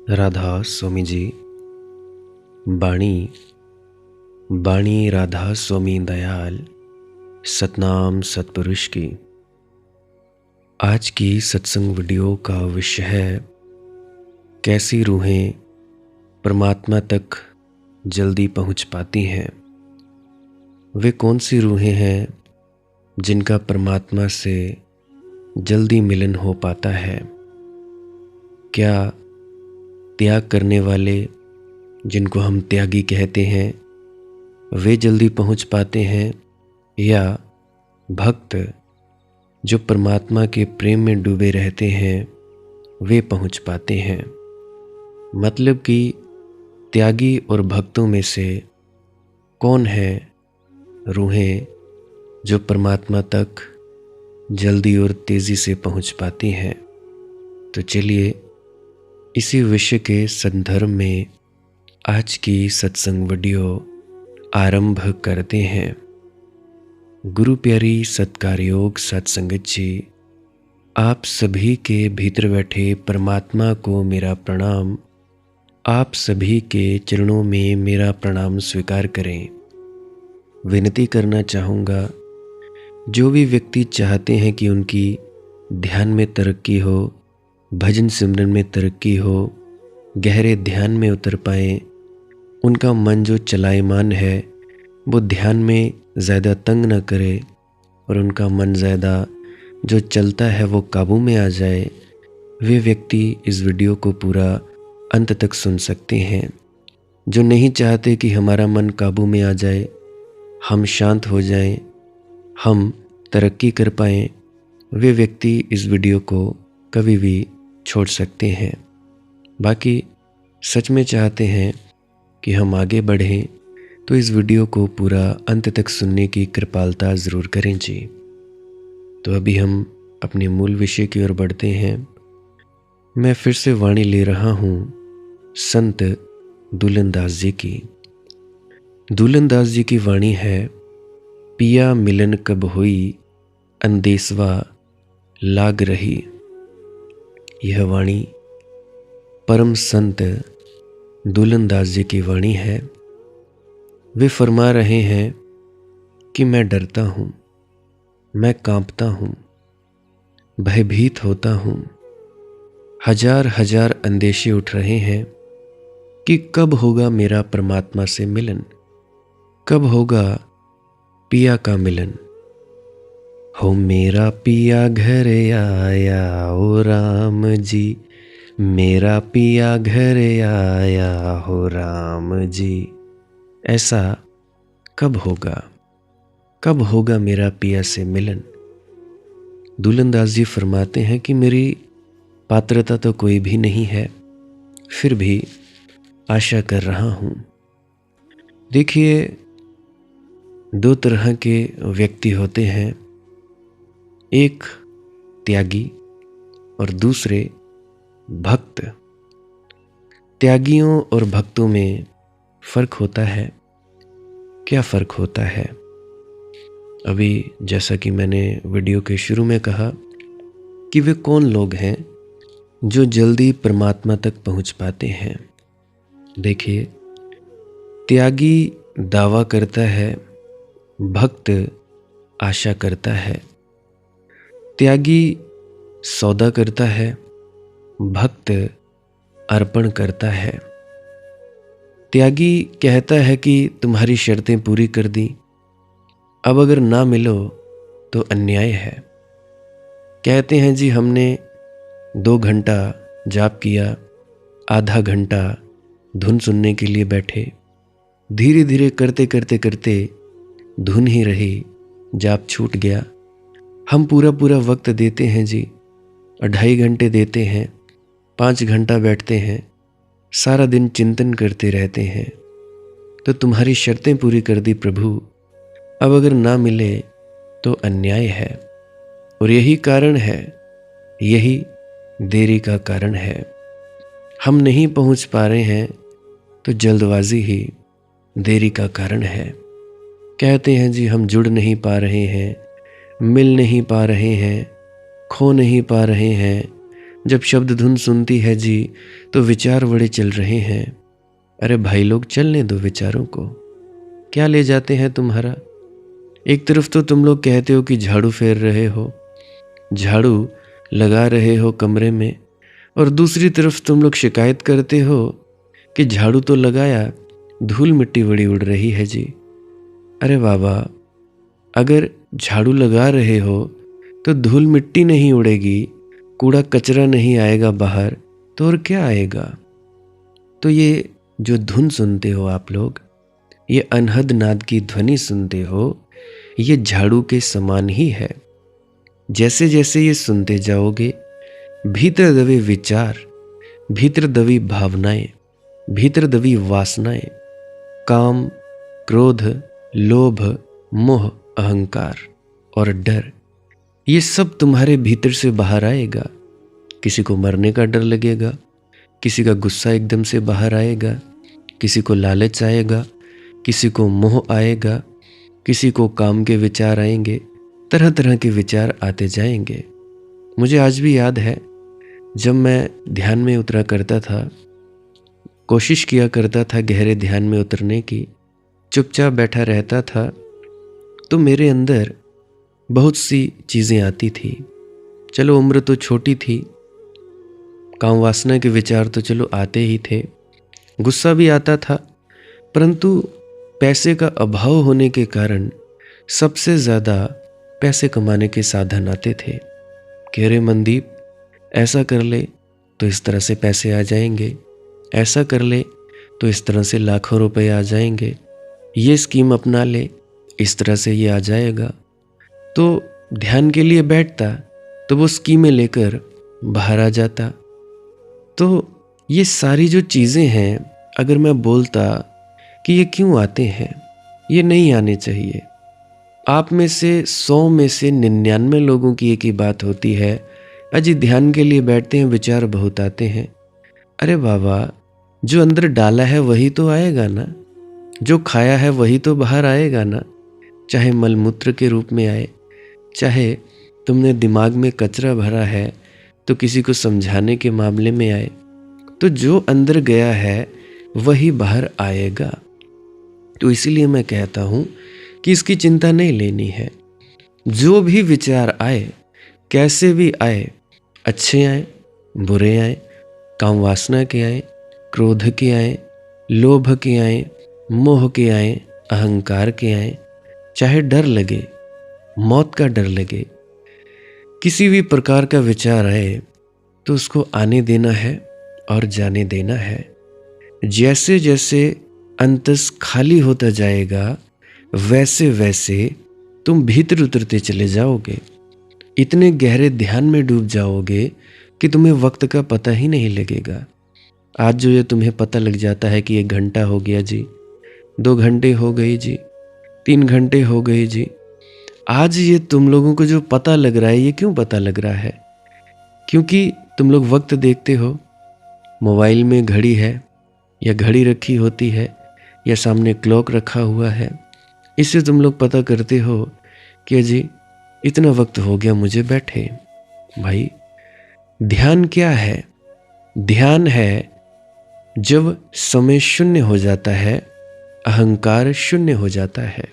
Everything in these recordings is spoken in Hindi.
राधा स्वामी जी। बाणी बाणी राधा स्वामी दयाल, सतनाम सतपुरुष की। आज की सत्संग वीडियो का विषय है, कैसी रूहें परमात्मा तक जल्दी पहुंच पाती हैं। वे कौन सी रूहें हैं जिनका परमात्मा से जल्दी मिलन हो पाता है। क्या त्याग करने वाले, जिनको हम त्यागी कहते हैं, वे जल्दी पहुंच पाते हैं, या भक्त जो परमात्मा के प्रेम में डूबे रहते हैं वे पहुंच पाते हैं। मतलब कि त्यागी और भक्तों में से कौन है रूहें जो परमात्मा तक जल्दी और तेज़ी से पहुंच पाती हैं। तो चलिए इसी विषय के संदर्भ में आज की सत्संग वीडियो आरंभ करते हैं। गुरु प्यारी सत्कार योग सत्संगत जी, आप सभी के भीतर बैठे परमात्मा को मेरा प्रणाम। आप सभी के चरणों में मेरा प्रणाम स्वीकार करें। विनती करना चाहूँगा, जो भी व्यक्ति चाहते हैं कि उनकी ध्यान में तरक्की हो, भजन सिमरन में तरक्की हो, गहरे ध्यान में उतर पाएँ, उनका मन जो चलायमान है वो ध्यान में ज़्यादा तंग न करे और उनका मन ज़्यादा जो चलता है वो काबू में आ जाए, वे व्यक्ति इस वीडियो को पूरा अंत तक सुन सकते हैं। जो नहीं चाहते कि हमारा मन काबू में आ जाए, हम शांत हो जाएं, हम तरक्की कर पाएँ, वे व्यक्ति इस वीडियो को कभी भी छोड़ सकते हैं। बाकी सच में चाहते हैं कि हम आगे बढ़ें तो इस वीडियो को पूरा अंत तक सुनने की कृपालता ज़रूर करें जी। तो अभी हम अपने मूल विषय की ओर बढ़ते हैं। मैं फिर से वाणी ले रहा हूँ संत दुलनदास जी की। दुलनदास जी की वाणी है, पिया मिलन कब हुई, अंदेसवा लाग रही। यह वाणी परम संत दुलनदास जी की वाणी है। वे फरमा रहे हैं कि मैं डरता हूँ, मैं कांपता हूँ, भयभीत होता हूँ। हजार हजार अंदेशे उठ रहे हैं कि कब होगा मेरा परमात्मा से मिलन, कब होगा पिया का मिलन। हो मेरा पिया घर आया ओ राम जी, मेरा पिया घर आया हो राम जी। ऐसा कब होगा, कब होगा मेरा पिया से मिलन। दुलनदास जी फरमाते हैं कि मेरी पात्रता तो कोई भी नहीं है, फिर भी आशा कर रहा हूँ। देखिए, दो तरह के व्यक्ति होते हैं, एक त्यागी और दूसरे भक्त। त्यागियों और भक्तों में फ़र्क होता है। क्या फ़र्क होता है? अभी जैसा कि मैंने वीडियो के शुरू में कहा कि वे कौन लोग हैं जो जल्दी परमात्मा तक पहुंच पाते हैं। देखिए, त्यागी दावा करता है, भक्त आशा करता है। त्यागी सौदा करता है, भक्त अर्पण करता है। त्यागी कहता है कि तुम्हारी शर्तें पूरी कर दी, अब अगर ना मिलो तो अन्याय है। कहते हैं जी, हमने 2 घंटा जाप किया, आधा घंटा धुन सुनने के लिए बैठे, धीरे धीरे करते करते करते धुन ही रही, जाप छूट गया। हम पूरा पूरा वक्त देते हैं जी, 2.5 घंटे देते हैं, 5 घंटा बैठते हैं, सारा दिन चिंतन करते रहते हैं। तो तुम्हारी शर्तें पूरी कर दी प्रभु, अब अगर ना मिले तो अन्याय है। और यही कारण है, यही देरी का कारण है। हम नहीं पहुंच पा रहे हैं तो जल्दबाजी ही देरी का कारण है। कहते हैं जी, हम जुड़ नहीं पा रहे हैं, मिल नहीं पा रहे हैं, खो नहीं पा रहे हैं, जब शब्द धुन सुनती है जी तो विचार बड़े चल रहे हैं। अरे भाई लोग, चलने दो विचारों को, क्या ले जाते हैं तुम्हारा। एक तरफ तो तुम लोग कहते हो कि झाड़ू फेर रहे हो, झाड़ू लगा रहे हो कमरे में, और दूसरी तरफ तुम लोग शिकायत करते हो कि झाड़ू तो लगाया, धूल मिट्टी बड़ी उड़ रही है जी। अरे बाबा, अगर झाड़ू लगा रहे हो तो धूल मिट्टी नहीं उड़ेगी, कूड़ा कचरा नहीं आएगा बाहर, तो और क्या आएगा। तो ये जो धुन सुनते हो आप लोग, ये अनहद नाद की ध्वनि सुनते हो, ये झाड़ू के समान ही है। जैसे जैसे ये सुनते जाओगे, भीतर दबे विचार, भीतर दबी भावनाएं, भीतर दबी वासनाएं, काम, क्रोध, लोभ, मोह, अहंकार और डर, ये सब तुम्हारे भीतर से बाहर आएगा। किसी को मरने का डर लगेगा, किसी का गुस्सा एकदम से बाहर आएगा, किसी को लालच आएगा, किसी को मोह आएगा, किसी को काम के विचार आएंगे, तरह तरह के विचार आते जाएंगे। मुझे आज भी याद है, जब मैं ध्यान में उतरा करता था, कोशिश किया करता था गहरे ध्यान में उतरने की, चुपचाप बैठा रहता था, तो मेरे अंदर बहुत सी चीज़ें आती थी। चलो उम्र तो छोटी थी, काम वासना के विचार तो चलो आते ही थे, गुस्सा भी आता था, परंतु पैसे का अभाव होने के कारण सबसे ज़्यादा पैसे कमाने के साधन आते थे कि अरे मनदीप, ऐसा कर ले तो इस तरह से पैसे आ जाएंगे, ऐसा कर ले तो इस तरह से लाखों रुपए आ जाएंगे, ये स्कीम अपना ले, इस तरह से ये आ जाएगा। तो ध्यान के लिए बैठता तो वो स्कीमें लेकर बाहर आ जाता। तो ये सारी जो चीज़ें हैं, अगर मैं बोलता कि ये क्यों आते हैं, ये नहीं आने चाहिए। आप में से 100 में से 99 लोगों की एक ही बात होती है, अजी ध्यान के लिए बैठते हैं, विचार बहुत आते हैं। अरे बाबा, जो अंदर डाला है वही तो आएगा ना, जो खाया है वही तो बाहर आएगा ना, चाहे मलमूत्र के रूप में आए, चाहे तुमने दिमाग में कचरा भरा है तो किसी को समझाने के मामले में आए, तो जो अंदर गया है वही बाहर आएगा। तो इसीलिए मैं कहता हूँ कि इसकी चिंता नहीं लेनी है। जो भी विचार आए, कैसे भी आए, अच्छे आए, बुरे आए, काम वासना के आए, क्रोध के आए, लोभ के आए, मोह के आए, अहंकार के आए, चाहे डर लगे, मौत का डर लगे, किसी भी प्रकार का विचार आए, तो उसको आने देना है और जाने देना है। जैसे जैसे अंतस खाली होता जाएगा, वैसे वैसे तुम भीतर उतरते चले जाओगे, इतने गहरे ध्यान में डूब जाओगे कि तुम्हें वक्त का पता ही नहीं लगेगा। आज जो ये तुम्हें पता लग जाता है कि 1 घंटा हो गया जी, 2 घंटे हो गई जी, 3 घंटे हो गई जी, आज ये तुम लोगों को जो पता लग रहा है, ये क्यों पता लग रहा है? क्योंकि तुम लोग वक्त देखते हो, मोबाइल में घड़ी है या घड़ी रखी होती है या सामने क्लॉक रखा हुआ है, इससे तुम लोग पता करते हो कि जी इतना वक्त हो गया मुझे बैठे। भाई, ध्यान क्या है? ध्यान है जब समय शून्य हो जाता है, अहंकार शून्य हो जाता है,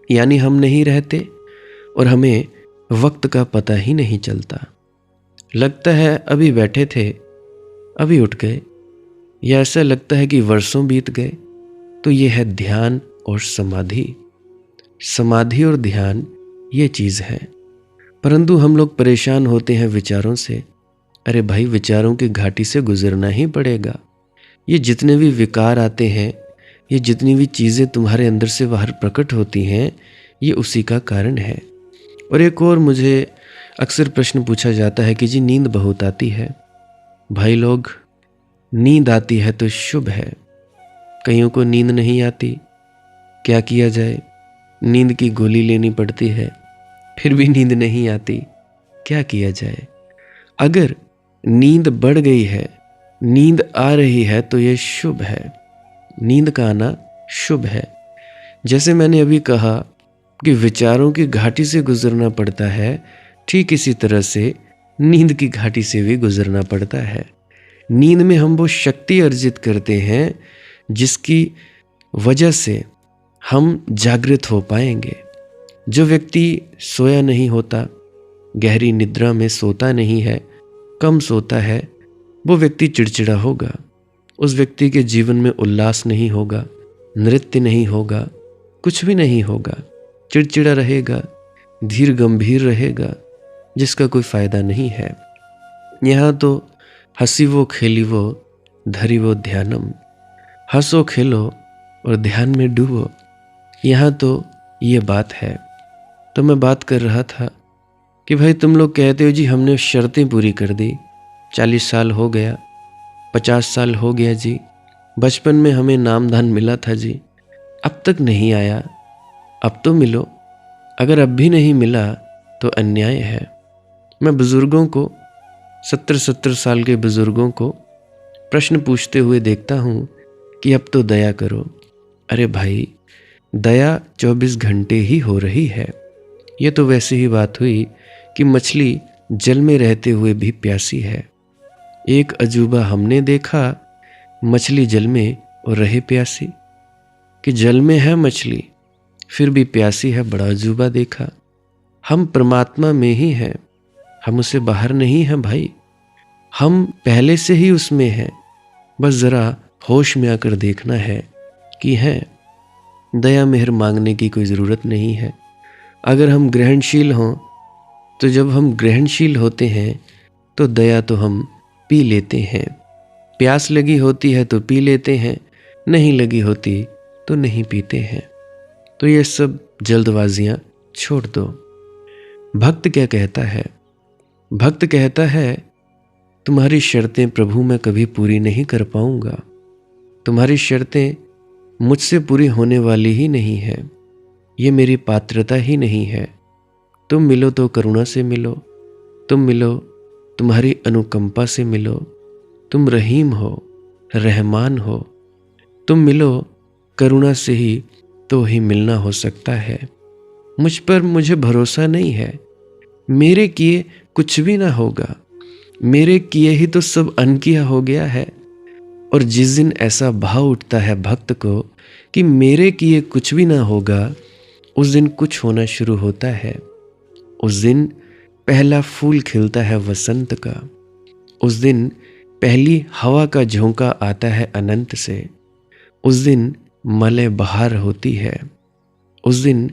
यानी हम नहीं रहते और हमें वक्त का पता ही नहीं चलता। लगता है अभी बैठे थे, अभी उठ गए, या ऐसा लगता है कि वर्षों बीत गए। तो ये है ध्यान और समाधि। समाधि और ध्यान ये चीज़ है, परंतु हम लोग परेशान होते हैं विचारों से। अरे भाई, विचारों की घाटी से गुजरना ही पड़ेगा। ये जितने भी विकार आते हैं, ये जितनी भी चीज़ें तुम्हारे अंदर से बाहर प्रकट होती हैं, ये उसी का कारण है। और एक और मुझे अक्सर प्रश्न पूछा जाता है कि जी नींद बहुत आती है। भाई लोग, नींद आती है तो शुभ है, कईयों को नींद नहीं आती, क्या किया जाए? नींद की गोली लेनी पड़ती है, फिर भी नींद नहीं आती, क्या किया जाए? अगर नींद बढ़ गई है, नींद आ रही है, तो ये शुभ है, नींद का आना शुभ है। जैसे मैंने अभी कहा कि विचारों की घाटी से गुजरना पड़ता है, ठीक इसी तरह से नींद की घाटी से भी गुजरना पड़ता है। नींद में हम वो शक्ति अर्जित करते हैं जिसकी वजह से हम जागृत हो पाएंगे। जो व्यक्ति सोया नहीं होता, गहरी निद्रा में सोता नहीं है, कम सोता है, वो व्यक्ति चिड़चिड़ा होगा। उस व्यक्ति के जीवन में उल्लास नहीं होगा, नृत्य नहीं होगा, कुछ भी नहीं होगा। चिड़चिड़ा रहेगा, धीर गंभीर रहेगा, जिसका कोई फायदा नहीं है। यहाँ तो हंसीवो खेलीवो धरीवो ध्यानम, हंसो खेलो और ध्यान में डूबो। यहाँ तो ये बात है। तो मैं बात कर रहा था कि भाई तुम लोग कहते हो जी हमने शर्तें पूरी कर दी, 40 साल हो गया, 50 साल हो गया जी, बचपन में हमें नामधान मिला था जी, अब तक नहीं आया, अब तो मिलो। अगर अब भी नहीं मिला तो अन्याय है। मैं बुज़ुर्गों को, 70-70 साल के बुज़ुर्गों को प्रश्न पूछते हुए देखता हूँ कि अब तो दया करो। अरे भाई, दया 24 घंटे ही हो रही है। ये तो वैसे ही बात हुई कि मछली जल में रहते हुए भी प्यासी है। एक अजूबा हमने देखा, मछली जल में और रहे प्यासी। कि जल में है मछली फिर भी प्यासी है, बड़ा अजूबा देखा। हम परमात्मा में ही हैं, हम उससे बाहर नहीं हैं भाई, हम पहले से ही उसमें हैं। बस ज़रा होश में आकर देखना है कि हैं। दया मेहर मांगने की कोई ज़रूरत नहीं है। अगर हम ग्रहणशील हों तो जब हम ग्रहणशील होते हैं तो दया तो हम पी लेते हैं। प्यास लगी होती है तो पी लेते हैं, नहीं लगी होती तो नहीं पीते हैं। तो ये सब जल्दबाजियां छोड़ दो। भक्त क्या कहता है? भक्त कहता है तुम्हारी शर्तें प्रभु मैं कभी पूरी नहीं कर पाऊंगा, तुम्हारी शर्तें मुझसे पूरी होने वाली ही नहीं है, ये मेरी पात्रता ही नहीं है। तुम मिलो तो करुणा से मिलो, तुम मिलो तुम्हारी अनुकंपा से मिलो, तुम रहीम हो, रहमान हो, तुम मिलो करुणा से ही तो ही मिलना हो सकता है। मुझ पर मुझे भरोसा नहीं है, मेरे किए कुछ भी ना होगा, मेरे किए ही तो सब अनकिया हो गया है। और जिस दिन ऐसा भाव उठता है भक्त को कि मेरे किए कुछ भी ना होगा, उस दिन कुछ होना शुरू होता है। उस दिन पहला फूल खिलता है वसंत का, उस दिन पहली हवा का झोंका आता है अनंत से, उस दिन मलय बहार होती है, उस दिन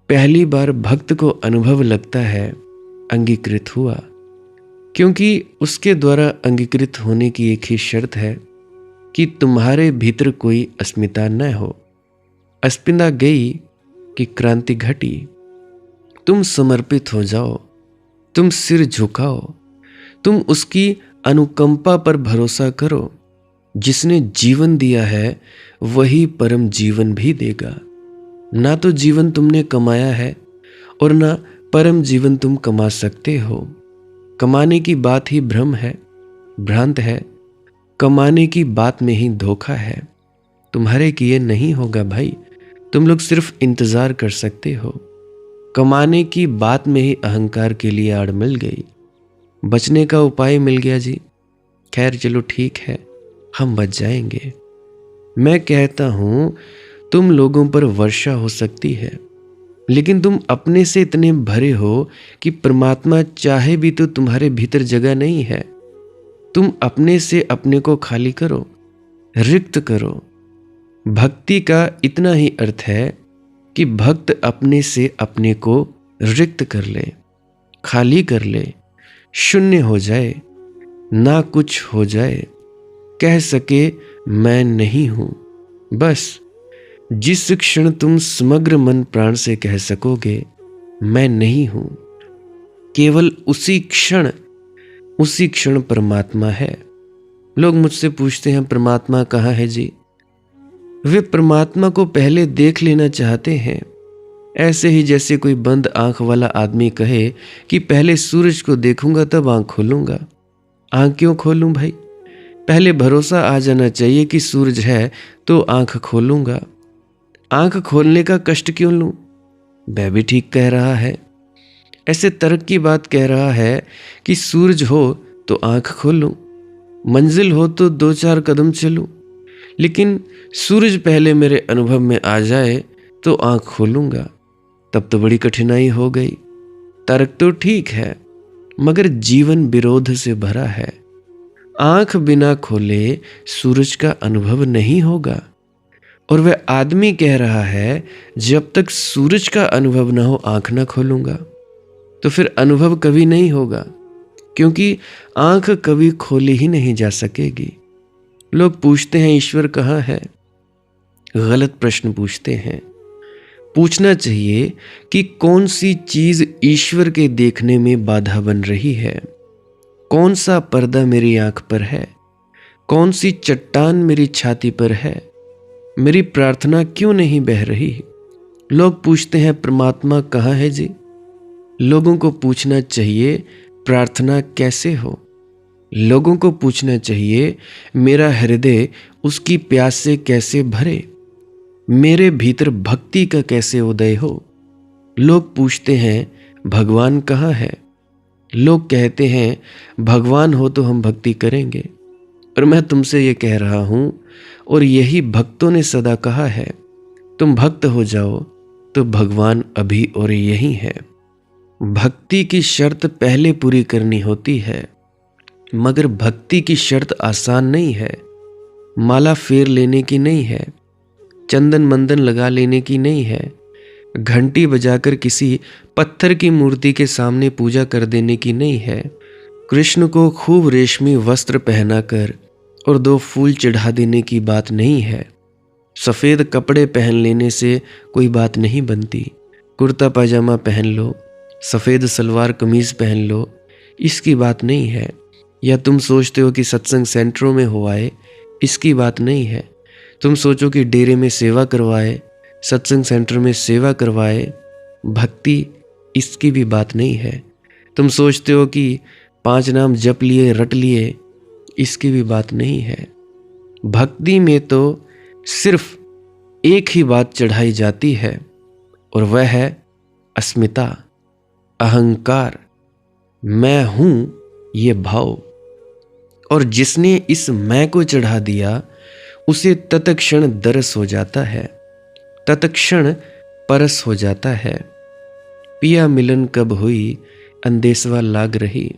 पहली बार भक्त को अनुभव लगता है अंगीकृत हुआ। क्योंकि उसके द्वारा अंगीकृत होने की एक ही शर्त है कि तुम्हारे भीतर कोई अस्मिता न हो। अस्मिता गई कि क्रांति घटी। तुम समर्पित हो जाओ, तुम सिर झुकाओ, तुम उसकी अनुकंपा पर भरोसा करो। जिसने जीवन दिया है वही परम जीवन भी देगा। ना तो जीवन तुमने कमाया है और ना परम जीवन तुम कमा सकते हो। कमाने की बात ही भ्रम है, भ्रांत है। कमाने की बात में ही धोखा है। तुम्हारे किए नहीं होगा भाई, तुम लोग सिर्फ इंतजार कर सकते हो। कमाने की बात में ही अहंकार के लिए आड़ मिल गई। बचने का उपाय मिल गया जी, खैर चलो ठीक है, हम बच जाएंगे। मैं कहता हूं तुम लोगों पर वर्षा हो सकती है, लेकिन तुम अपने से इतने भरे हो कि परमात्मा चाहे भी तो तुम्हारे भीतर जगह नहीं है। तुम अपने से अपने को खाली करो, रिक्त करो। भक्ति का इतना ही अर्थ है कि भक्त अपने से अपने को रिक्त कर ले, खाली कर ले, शून्य हो जाए, ना कुछ हो जाए, कह सके मैं नहीं हूं। बस जिस क्षण तुम समग्र मन प्राण से कह सकोगे मैं नहीं हूं, केवल उसी क्षण परमात्मा है। लोग मुझसे पूछते हैं परमात्मा कहाँ है जी? वे परमात्मा को पहले देख लेना चाहते हैं। ऐसे ही जैसे कोई बंद आंख वाला आदमी कहे कि पहले सूरज को देखूंगा तब आंख खोलूंगा। आंख क्यों खोलूं भाई? पहले भरोसा आ जाना चाहिए कि सूरज है तो आंख खोलूंगा। आंख खोलने का कष्ट क्यों लूं? वह भी ठीक कह रहा है। ऐसे तर्क की बात कह रहा है कि सूरज हो तो आंख खोलूं, मंजिल हो तो 2-4 कदम चलूं, लेकिन सूरज पहले मेरे अनुभव में आ जाए तो आंख खोलूंगा, तब तो बड़ी कठिनाई हो गई। तर्क तो ठीक है, मगर जीवन विरोध से भरा है। आंख बिना खोले सूरज का अनुभव नहीं होगा। और वह आदमी कह रहा है, जब तक सूरज का अनुभव ना हो आंख ना खोलूंगा। तो फिर अनुभव कभी नहीं होगा, क्योंकि आंख कभी खोली ही नहीं जा सकेगी। लोग पूछते हैं ईश्वर कहाँ है? गलत प्रश्न पूछते हैं। पूछना चाहिए कि कौन सी चीज ईश्वर के देखने में बाधा बन रही है, कौन सा पर्दा मेरी आंख पर है, कौन सी चट्टान मेरी छाती पर है, मेरी प्रार्थना क्यों नहीं बह रही। लोग पूछते हैं परमात्मा कहाँ है जी? लोगों को पूछना चाहिए प्रार्थना कैसे हो। लोगों को पूछना चाहिए मेरा हृदय उसकी प्यास से कैसे भरे, मेरे भीतर भक्ति का कैसे उदय हो। लोग पूछते हैं भगवान कहाँ है? लोग कहते हैं भगवान हो तो हम भक्ति करेंगे। और मैं तुमसे ये कह रहा हूं, और यही भक्तों ने सदा कहा है, तुम भक्त हो जाओ तो भगवान अभी और यही है। भक्ति की शर्त पहले पूरी करनी होती है, मगर भक्ति की शर्त आसान नहीं है। माला फेर लेने की नहीं है, चंदन मंदन लगा लेने की नहीं है, घंटी बजाकर किसी पत्थर की मूर्ति के सामने पूजा कर देने की नहीं है, कृष्ण को खूब रेशमी वस्त्र पहनाकर और 2 फूल चढ़ा देने की बात नहीं है। सफ़ेद कपड़े पहन लेने से कोई बात नहीं बनती। कुर्ता पाजामा पहन लो, सफ़ेद सलवार कमीज़ पहन लो, इसकी बात नहीं है। या तुम सोचते हो कि सत्संग सेंटरों में हो आए, इसकी बात नहीं है। तुम सोचो कि डेरे में सेवा करवाए, सत्संग सेंटर में सेवा करवाए, भक्ति इसकी भी बात नहीं है। तुम सोचते हो कि 5 नाम जप लिए रट लिए, इसकी भी बात नहीं है। भक्ति में तो सिर्फ एक ही बात चढ़ाई जाती है, और वह है अस्मिता, अहंकार, मैं हूं ये भाव। और जिसने इस मैं को चढ़ा दिया उसे तत्क्षण दरस हो जाता है, तत्क्षण परस हो जाता है। पिया मिलन कब हुई अंदेसवा लाग रही,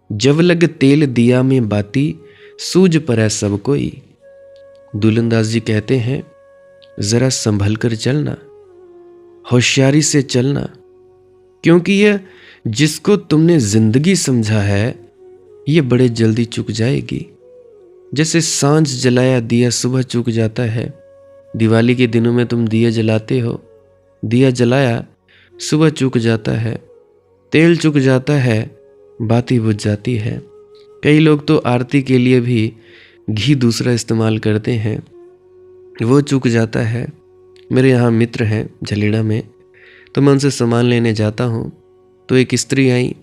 जब लग तेल दिया में बाती सूझ परै सब कोई। दुलंदास जी कहते हैं, जरा संभल कर चलना, होशियारी से चलना, क्योंकि यह जिसको तुमने जिंदगी समझा है ये बड़े जल्दी चुक जाएगी। जैसे सांझ जलाया दिया सुबह चुक जाता है। दिवाली के दिनों में तुम दिया जलाते हो, दिया जलाया सुबह चुक जाता है, तेल चुक जाता है, बाती बुझ जाती है। कई लोग तो आरती के लिए भी घी दूसरा इस्तेमाल करते हैं, वो चुक जाता है। मेरे यहाँ मित्र हैं झलेड़ा में, तो मैं उनसे सामान लेने जाता हूँ, तो एक स्त्री आई,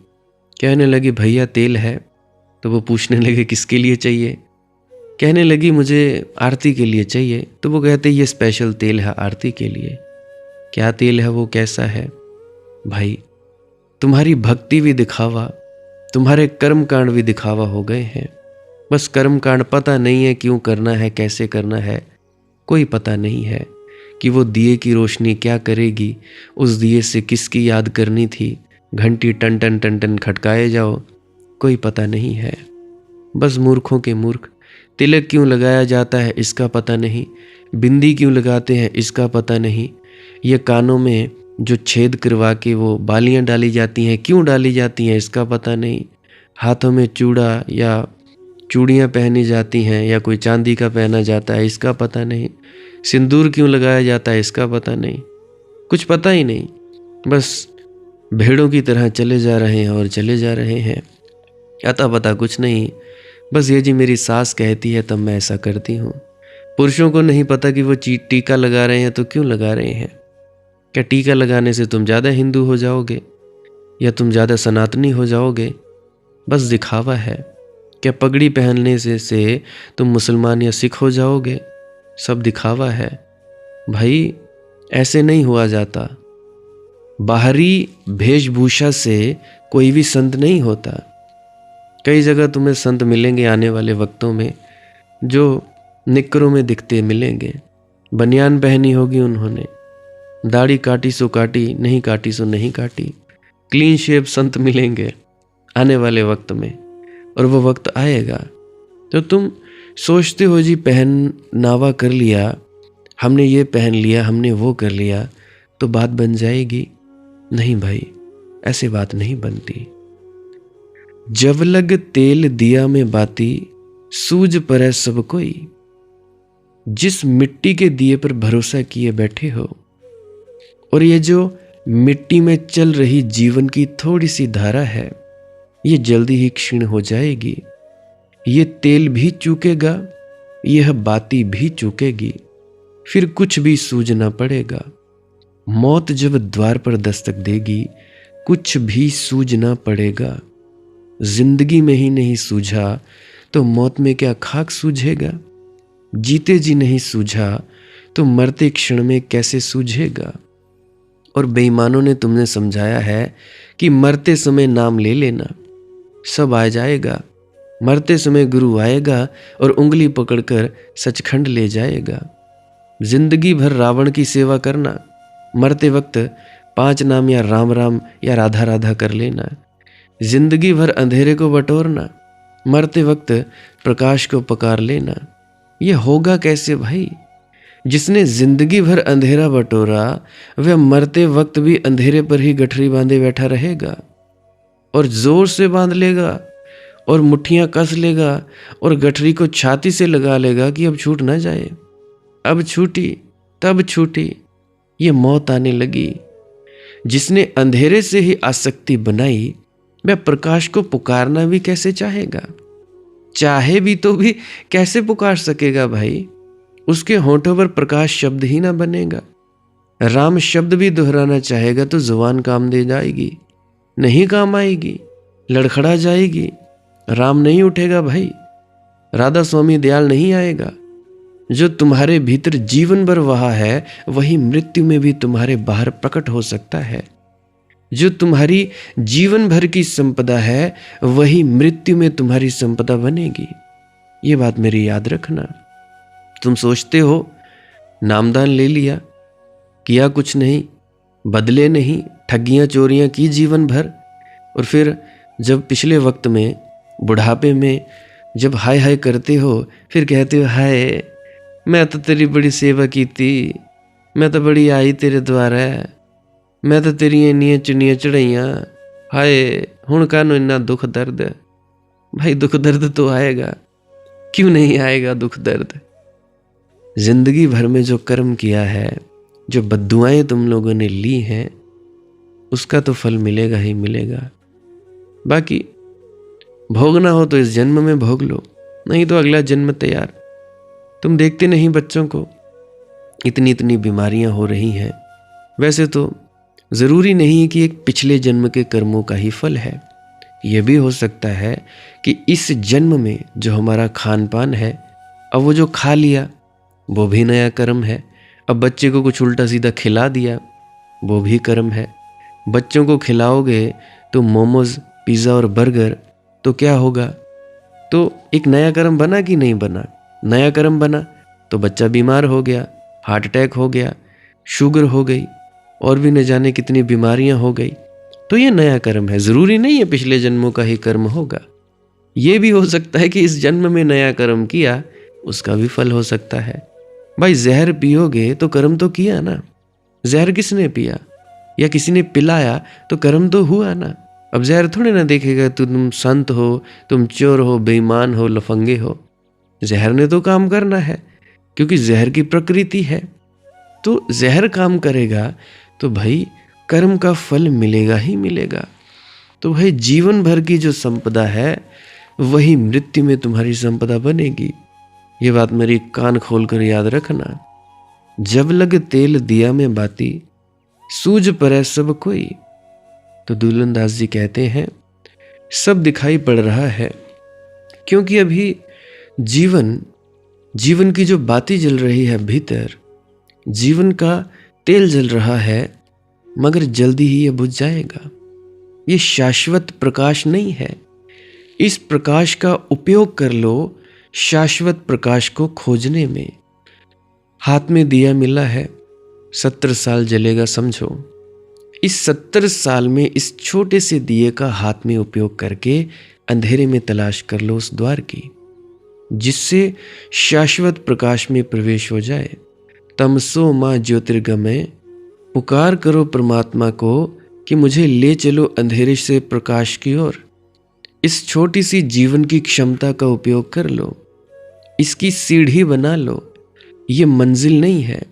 कहने लगी भैया तेल है। तो वो पूछने लगे किसके लिए चाहिए? कहने लगी मुझे आरती के लिए चाहिए। तो वो कहते ये स्पेशल तेल है आरती के लिए। क्या तेल है वो, कैसा है? भाई तुम्हारी भक्ति भी दिखावा, तुम्हारे कर्म कांड भी दिखावा हो गए हैं। बस कर्म कांड पता नहीं है क्यों करना है, कैसे करना है, कोई पता नहीं है कि वो दिए की रोशनी क्या करेगी, उस दिए से किसकी याद करनी थी, घंटी टन टन टन टन खटकाए जाओ, कोई पता नहीं है। बस मूर्खों के मूर्ख। तिलक क्यों लगाया जाता है इसका पता नहीं, बिंदी क्यों लगाते हैं इसका पता नहीं, ये कानों में जो छेद करवा के वो बालियां डाली जाती हैं क्यों डाली जाती हैं इसका पता नहीं, हाथों में चूड़ा या चूड़ियाँ पहनी जाती हैं या कोई चांदी का पहना जाता है इसका पता नहीं, सिंदूर क्यों लगाया जाता है इसका पता नहीं, कुछ पता ही नहीं। बस भेड़ों की तरह चले जा रहे हैं और चले जा रहे हैं, अता पता कुछ नहीं। बस ये जी मेरी सास कहती है तब मैं ऐसा करती हूँ। पुरुषों को नहीं पता कि वो टीका लगा रहे हैं तो क्यों लगा रहे हैं। क्या टीका लगाने से तुम ज़्यादा हिंदू हो जाओगे या तुम ज़्यादा सनातनी हो जाओगे? बस दिखावा है। क्या पगड़ी पहनने से तुम मुसलमान या सिख हो जाओगे? सब दिखावा है भाई, ऐसे नहीं हुआ जाता। बाहरी वेशभूषा से कोई भी संत नहीं होता। कई जगह तुम्हें संत मिलेंगे आने वाले वक्तों में जो निक्करों में दिखते मिलेंगे, बनियान पहनी होगी उन्होंने, दाढ़ी काटी सो काटी, नहीं काटी सो नहीं काटी, क्लीन शेव संत मिलेंगे आने वाले वक्त में। और वो वक्त आएगा तो तुम सोचते हो जी पहनावा कर लिया, हमने ये पहन लिया, हमने वो कर लिया तो बात बन जाएगी। नहीं भाई, ऐसे बात नहीं बनती। जब लग तेल दिया में बाती, सूझ पड़े सब कोई। जिस मिट्टी के दिए पर भरोसा किए बैठे हो, और ये जो मिट्टी में चल रही जीवन की थोड़ी सी धारा है, ये जल्दी ही क्षीण हो जाएगी। ये तेल भी चूकेगा, यह बाती भी चूकेगी, फिर कुछ भी सूझना पड़ेगा। मौत जब द्वार पर दस्तक देगी, कुछ भी सूझना पड़ेगा। जिंदगी में ही नहीं सूझा तो मौत में क्या खाक सूझेगा। जीते जी नहीं सूझा तो मरते क्षण में कैसे सूझेगा। और बेईमानों ने तुमने समझाया है कि मरते समय नाम ले लेना, सब आ जाएगा। मरते समय गुरु आएगा और उंगली पकड़कर सचखंड ले जाएगा। जिंदगी भर रावण की सेवा करना, मरते वक्त 5 नाम या राम राम या राधा राधा कर लेना। जिंदगी भर अंधेरे को बटोरना, मरते वक्त प्रकाश को पुकार लेना। ये होगा कैसे भाई? जिसने जिंदगी भर अंधेरा बटोरा वह मरते वक्त भी अंधेरे पर ही गठरी बांधे बैठा रहेगा, और जोर से बांध लेगा और मुट्ठियां कस लेगा और गठरी को छाती से लगा लेगा कि अब छूट ना जाए। अब छूटी तब छूटी, ये मौत आने लगी। जिसने अंधेरे से ही आसक्ति बनाई वह प्रकाश को पुकारना भी कैसे चाहेगा? चाहे भी तो भी कैसे पुकार सकेगा भाई? उसके होठों पर प्रकाश शब्द ही ना बनेगा। राम शब्द भी दोहराना चाहेगा तो जुबान काम दे जाएगी, नहीं काम आएगी, लड़खड़ा जाएगी। राम नहीं उठेगा भाई, राधा स्वामी दयाल नहीं आएगा। जो तुम्हारे भीतर जीवन भर वहा है वही मृत्यु में भी तुम्हारे बाहर प्रकट हो सकता है। जो तुम्हारी जीवन भर की संपदा है वही मृत्यु में तुम्हारी संपदा बनेगी। ये बात मेरी याद रखना। तुम सोचते हो नामदान ले लिया, किया कुछ नहीं, बदले नहीं, ठगियां चोरियां की जीवन भर, और फिर जब पिछले वक्त में बुढ़ापे में जब हाय हाय करते हो फिर कहते हो हाय मैं तो तेरी बड़ी सेवा की थी, मैं तो बड़ी आई तेरे द्वारा, मैं तो तेरियां इन्नियां चुनियां चढ़ाइयां, हाय हुण कानू इन्ना दुख दर्द। भाई दुख दर्द तो आएगा, क्यों नहीं आएगा दुख दर्द? जिंदगी भर में जो कर्म किया है, जो बद्दुआएं तुम लोगों ने ली हैं, उसका तो फल मिलेगा ही मिलेगा। बाकी भोगना हो तो इस जन्म में भोग लो, नहीं तो अगला जन्म तैयार। तुम देखते नहीं बच्चों को, इतनी इतनी बीमारियां हो रही हैं। वैसे तो ज़रूरी नहीं कि एक पिछले जन्म के कर्मों का ही फल है। यह भी हो सकता है कि इस जन्म में जो हमारा खान पान है, अब वो जो खा लिया वो भी नया कर्म है। अब बच्चे को कुछ उल्टा सीधा खिला दिया वो भी कर्म है। बच्चों को खिलाओगे तो मोमोज, पिज़्ज़ा और बर्गर, तो क्या होगा? तो एक नया कर्म बना कि नहीं बना? नया कर्म बना तो बच्चा बीमार हो गया, हार्ट अटैक हो गया, शुगर हो गई, और भी न जाने कितनी बीमारियां हो गई। तो ये नया कर्म है, ज़रूरी नहीं है पिछले जन्मों का ही कर्म होगा। ये भी हो सकता है कि इस जन्म में नया कर्म किया, उसका भी फल हो सकता है। भाई जहर पियोगे तो कर्म तो किया ना। जहर किसने पिया या किसी ने पिलाया तो कर्म तो हुआ ना। अब जहर थोड़े ना देखेगा तुम संत हो, तुम चोर हो, बेईमान हो, लफंगे हो। जहर ने तो काम करना है क्योंकि जहर की प्रकृति है। तो जहर काम करेगा तो भाई कर्म का फल मिलेगा ही मिलेगा। तो भाई जीवन भर की जो संपदा है वही मृत्यु में तुम्हारी संपदा बनेगी। ये बात मेरी कान खोल कर याद रखना। जब लग तेल दिया में बाती, सूझ पड़े सब कोई। तो दुल्हन दास जी कहते हैं सब दिखाई पड़ रहा है, क्योंकि अभी जीवन की जो बाती जल रही है भीतर, जीवन का तेल जल रहा है, मगर जल्दी ही ये बुझ जाएगा। ये शाश्वत प्रकाश नहीं है। इस प्रकाश का उपयोग कर लो शाश्वत प्रकाश को खोजने में। हाथ में दिया मिला है, 70 साल जलेगा समझो। इस 70 साल में इस छोटे से दिए का हाथ में उपयोग करके अंधेरे में तलाश कर लो उस द्वार की, जिससे शाश्वत प्रकाश में प्रवेश हो जाए। तमसो मां ज्योतिर्गमय, पुकार करो परमात्मा को कि मुझे ले चलो अंधेरे से प्रकाश की ओर। इस छोटी सी जीवन की क्षमता का उपयोग कर लो, इसकी सीढ़ी बना लो। ये मंजिल नहीं है,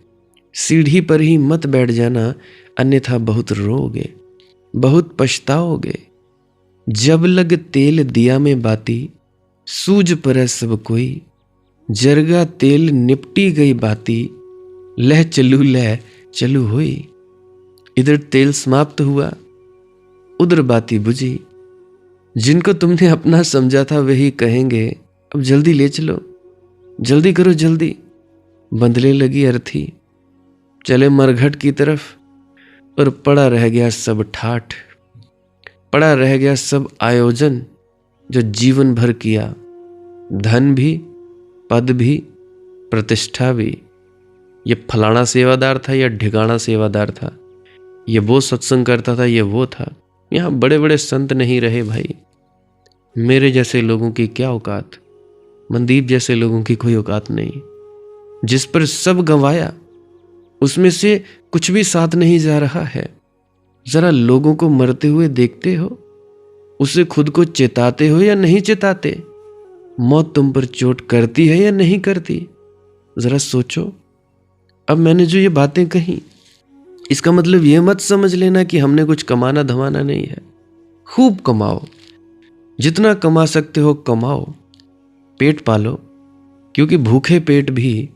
सीढ़ी पर ही मत बैठ जाना, अन्यथा बहुत रोओगे, बहुत पछताओगे। जब लग तेल दिया में बाती, सूझ पड़े सब कोई। जरगा तेल निपटी गई बाती, लह चलू हुई। इधर तेल समाप्त हुआ, उधर बाती बुझी। जिनको तुमने अपना समझा था वही कहेंगे अब जल्दी ले चलो, जल्दी करो जल्दी। बंधने लगी अर्थी, चले मरघट की तरफ, और पड़ा रह गया सब ठाठ, पड़ा रह गया सब आयोजन जो जीवन भर किया। धन भी, पद भी, प्रतिष्ठा भी। ये फलाना सेवादार था या ढिकाना सेवादार था, ये वो सत्संग करता था, ये वो था। यहाँ बड़े बड़े संत नहीं रहे भाई। मेरे जैसे लोगों की क्या औकात, मनदीप जैसे लोगों की कोई औकात नहीं। जिस पर सब गंवाया उसमें से कुछ भी साथ नहीं जा रहा है। जरा लोगों को मरते हुए देखते हो, उसे खुद को चेताते हो या नहीं चेताते? मौत तुम पर चोट करती है या नहीं करती? जरा सोचो। अब मैंने जो ये बातें कही, इसका मतलब ये मत समझ लेना कि हमने कुछ कमाना धमाना नहीं है। खूब कमाओ, जितना कमा सकते हो कमाओ, पेट पालो, क्योंकि भूखे पेट भी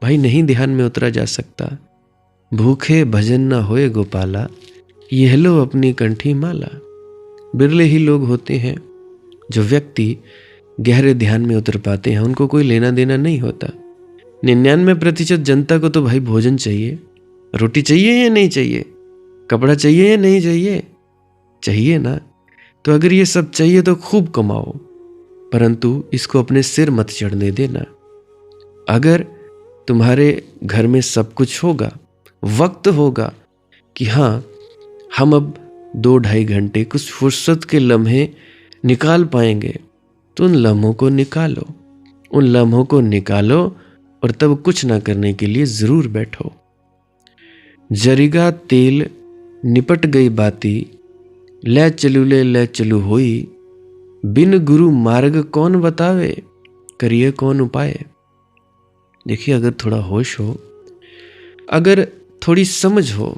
भाई नहीं ध्यान में उतरा जा सकता। भूखे भजन न होए गोपाला, यह लो अपनी कंठी माला। बिरले ही लोग होते हैं जो व्यक्ति गहरे ध्यान में उतर पाते हैं, उनको कोई लेना देना नहीं होता। 99% जनता को तो भाई भोजन चाहिए, रोटी चाहिए या नहीं चाहिए, कपड़ा चाहिए या नहीं चाहिए, चाहिए ना। तो अगर ये सब चाहिए तो खूब कमाओ, परंतु इसको अपने सिर मत चढ़ने देना। अगर तुम्हारे घर में सब कुछ होगा, वक्त होगा कि हाँ हम अब 2-2.5 घंटे कुछ फुर्सत के लम्हे निकाल पाएंगे, तो उन लम्हों को निकालो, उन लम्हों को निकालो और तब कुछ ना करने के लिए जरूर बैठो। जरिगा तेल निपट गई बाती, ले चलू होई। बिन गुरु मार्ग कौन बतावे, करिए कौन उपाय। देखिए, अगर थोड़ा होश हो, अगर थोड़ी समझ हो,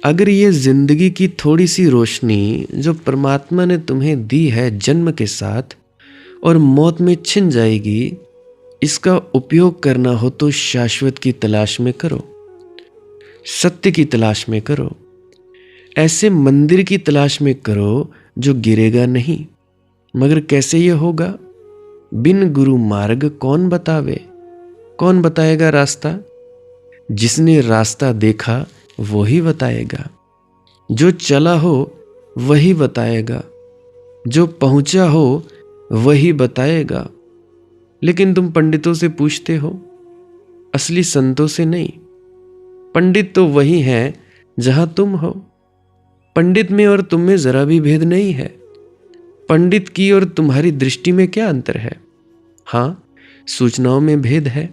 अगर ये जिंदगी की थोड़ी सी रोशनी जो परमात्मा ने तुम्हें दी है जन्म के साथ और मौत में छिन जाएगी, इसका उपयोग करना हो तो शाश्वत की तलाश में करो, सत्य की तलाश में करो, ऐसे मंदिर की तलाश में करो जो गिरेगा नहीं। मगर कैसे ये होगा? बिन गुरु मार्ग कौन बतावे, कौन बताएगा रास्ता? जिसने रास्ता देखा वही बताएगा, जो चला हो वही बताएगा, जो पहुंचा हो वही बताएगा। लेकिन तुम पंडितों से पूछते हो, असली संतों से नहीं। पंडित तो वही है जहां तुम हो। पंडित में और तुम में जरा भी भेद नहीं है। पंडित की और तुम्हारी दृष्टि में क्या अंतर है? हाँ, सूचनाओं में भेद है।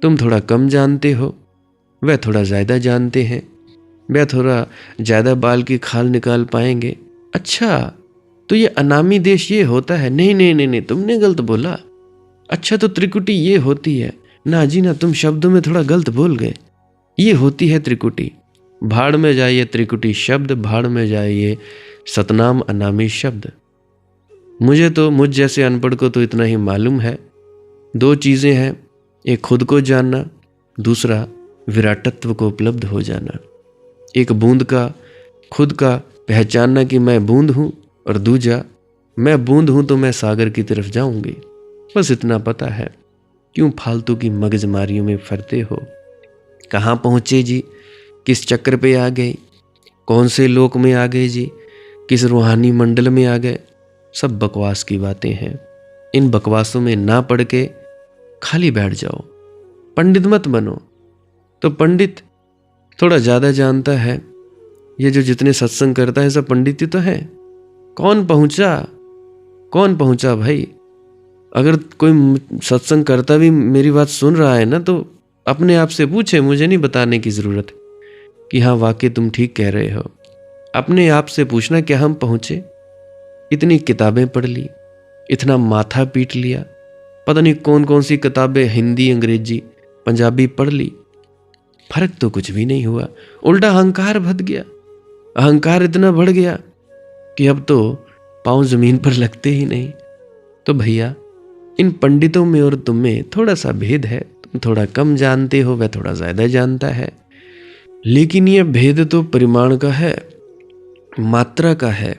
तुम थोड़ा कम जानते हो, वह थोड़ा ज्यादा जानते हैं। वह थोड़ा ज्यादा बाल की खाल निकाल पाएंगे। अच्छा, तो ये अनामी देश ये होता है? नहीं नहीं नहीं नहीं, तुमने गलत बोला। अच्छा, तो त्रिकुटी ये होती है? ना जी ना, तुम शब्दों में थोड़ा गलत बोल गए। ये होती है त्रिकुटी। भाड़ में जाइए त्रिकुटी शब्द, भाड़ में जाइए सतनाम अनामी शब्द। मुझ जैसे अनपढ़ को तो इतना ही मालूम है। 2 चीजें हैं, एक खुद को जानना, दूसरा विराटत्व को उपलब्ध हो जाना। एक बूंद का खुद का पहचानना कि मैं बूंद हूं, और दूजा मैं बूंद हूं तो मैं सागर की तरफ जाऊंगी। बस इतना पता है। क्यों फालतू की मगजमारियों में फरते हो? कहाँ पहुंचे जी, किस चक्कर पे आ गए? कौन से लोक में आ गए जी, किस रूहानी मंडल में आ गए। सब बकवास की बातें हैं। इन बकवासों में ना पड़ के खाली बैठ जाओ, पंडित मत बनो। तो पंडित थोड़ा ज़्यादा जानता है, ये जो जितने सत्संग करता है सब पंडित ही तो है। कौन पहुंचा भाई। अगर कोई सत्संग करता भी मेरी बात सुन रहा है ना, तो अपने आप से पूछे, मुझे नहीं बताने की ज़रूरत कि हाँ वाकई तुम ठीक कह रहे हो। अपने आप से पूछना, क्या हम पहुँचे? इतनी किताबें पढ़ ली, इतना माथा पीट लिया, पता नहीं कौन कौन सी किताबें हिंदी, अंग्रेजी, पंजाबी पढ़ ली, फर्क तो कुछ भी नहीं हुआ। उल्टा अहंकार भद गया। अहंकार इतना बढ़ गया कि अब तो पाँव जमीन पर लगते ही नहीं। तो भैया, इन पंडितों में और तुम में थोड़ा सा भेद है। तुम थोड़ा कम जानते हो, वह थोड़ा ज्यादा जानता है, लेकिन यह भेद तो परिमाण का है, मात्रा का है,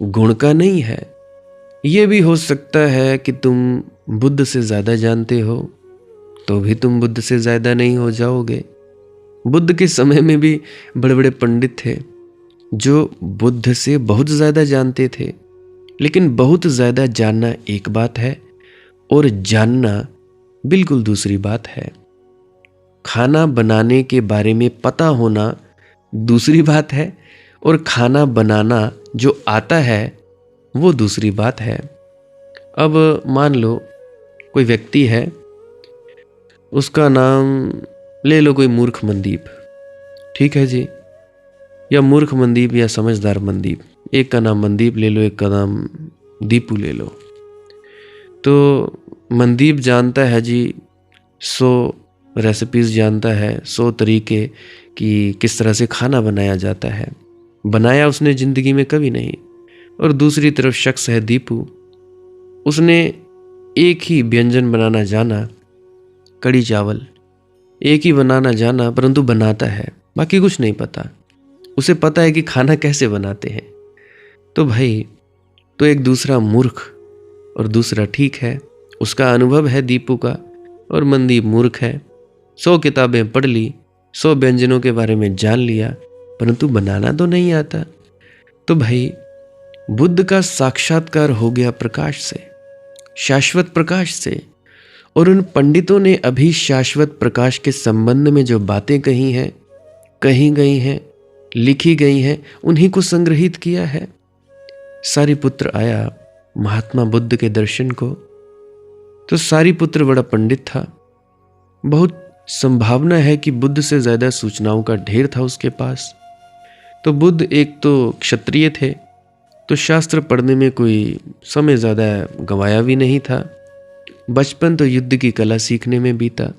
गुण का नहीं है। यह भी हो सकता है कि तुम बुद्ध से ज्यादा जानते हो, तो भी तुम बुद्ध से ज्यादा नहीं हो जाओगे। बुद्ध के समय में भी बड़े बड़े पंडित थे जो बुद्ध से बहुत ज्यादा जानते थे। लेकिन बहुत ज्यादा जानना एक बात है और जानना बिल्कुल दूसरी बात है। खाना बनाने के बारे में पता होना दूसरी बात है, और खाना बनाना जो आता है वो दूसरी बात है। अब मान लो कोई व्यक्ति है, उसका नाम ले लो कोई मूर्ख मनदीप, ठीक है जी, या मूर्ख मनदीप या समझदार मनदीप। एक का नाम मनदीप ले लो, एक का नाम दीपू ले लो। तो मनदीप जानता है जी 100 रेसिपीज जानता है, 100 तरीके कि किस तरह से खाना बनाया जाता है। बनाया उसने जिंदगी में कभी नहीं। और दूसरी तरफ शख्स है दीपू, उसने एक ही व्यंजन बनाना जाना, कड़ी चावल एक ही बनाना जाना, परंतु बनाता है, बाकी कुछ नहीं पता। उसे पता है कि खाना कैसे बनाते हैं। तो भाई, तो एक दूसरा मूर्ख और दूसरा ठीक है। उसका अनुभव है दीपू का, और मनदीप मूर्ख है। 100 किताबें पढ़ ली, 100 व्यंजनों के बारे में जान लिया, परंतु बनाना तो नहीं आता। तो भाई, बुद्ध का साक्षात्कार हो गया प्रकाश से, शाश्वत प्रकाश से। और उन पंडितों ने अभी शाश्वत प्रकाश के संबंध में जो बातें कही हैं, कही गई हैं, लिखी गई हैं, उन्हीं को संग्रहित किया है। सारीपुत्र आया महात्मा बुद्ध के दर्शन को। तो सारीपुत्र बड़ा पंडित था। बहुत संभावना है कि बुद्ध से ज्यादा सूचनाओं का ढेर था उसके पास। तो बुद्ध एक तो क्षत्रिय थे, तो शास्त्र पढ़ने में कोई समय ज्यादा गंवाया भी नहीं था। बचपन तो युद्ध की कला सीखने में बीता,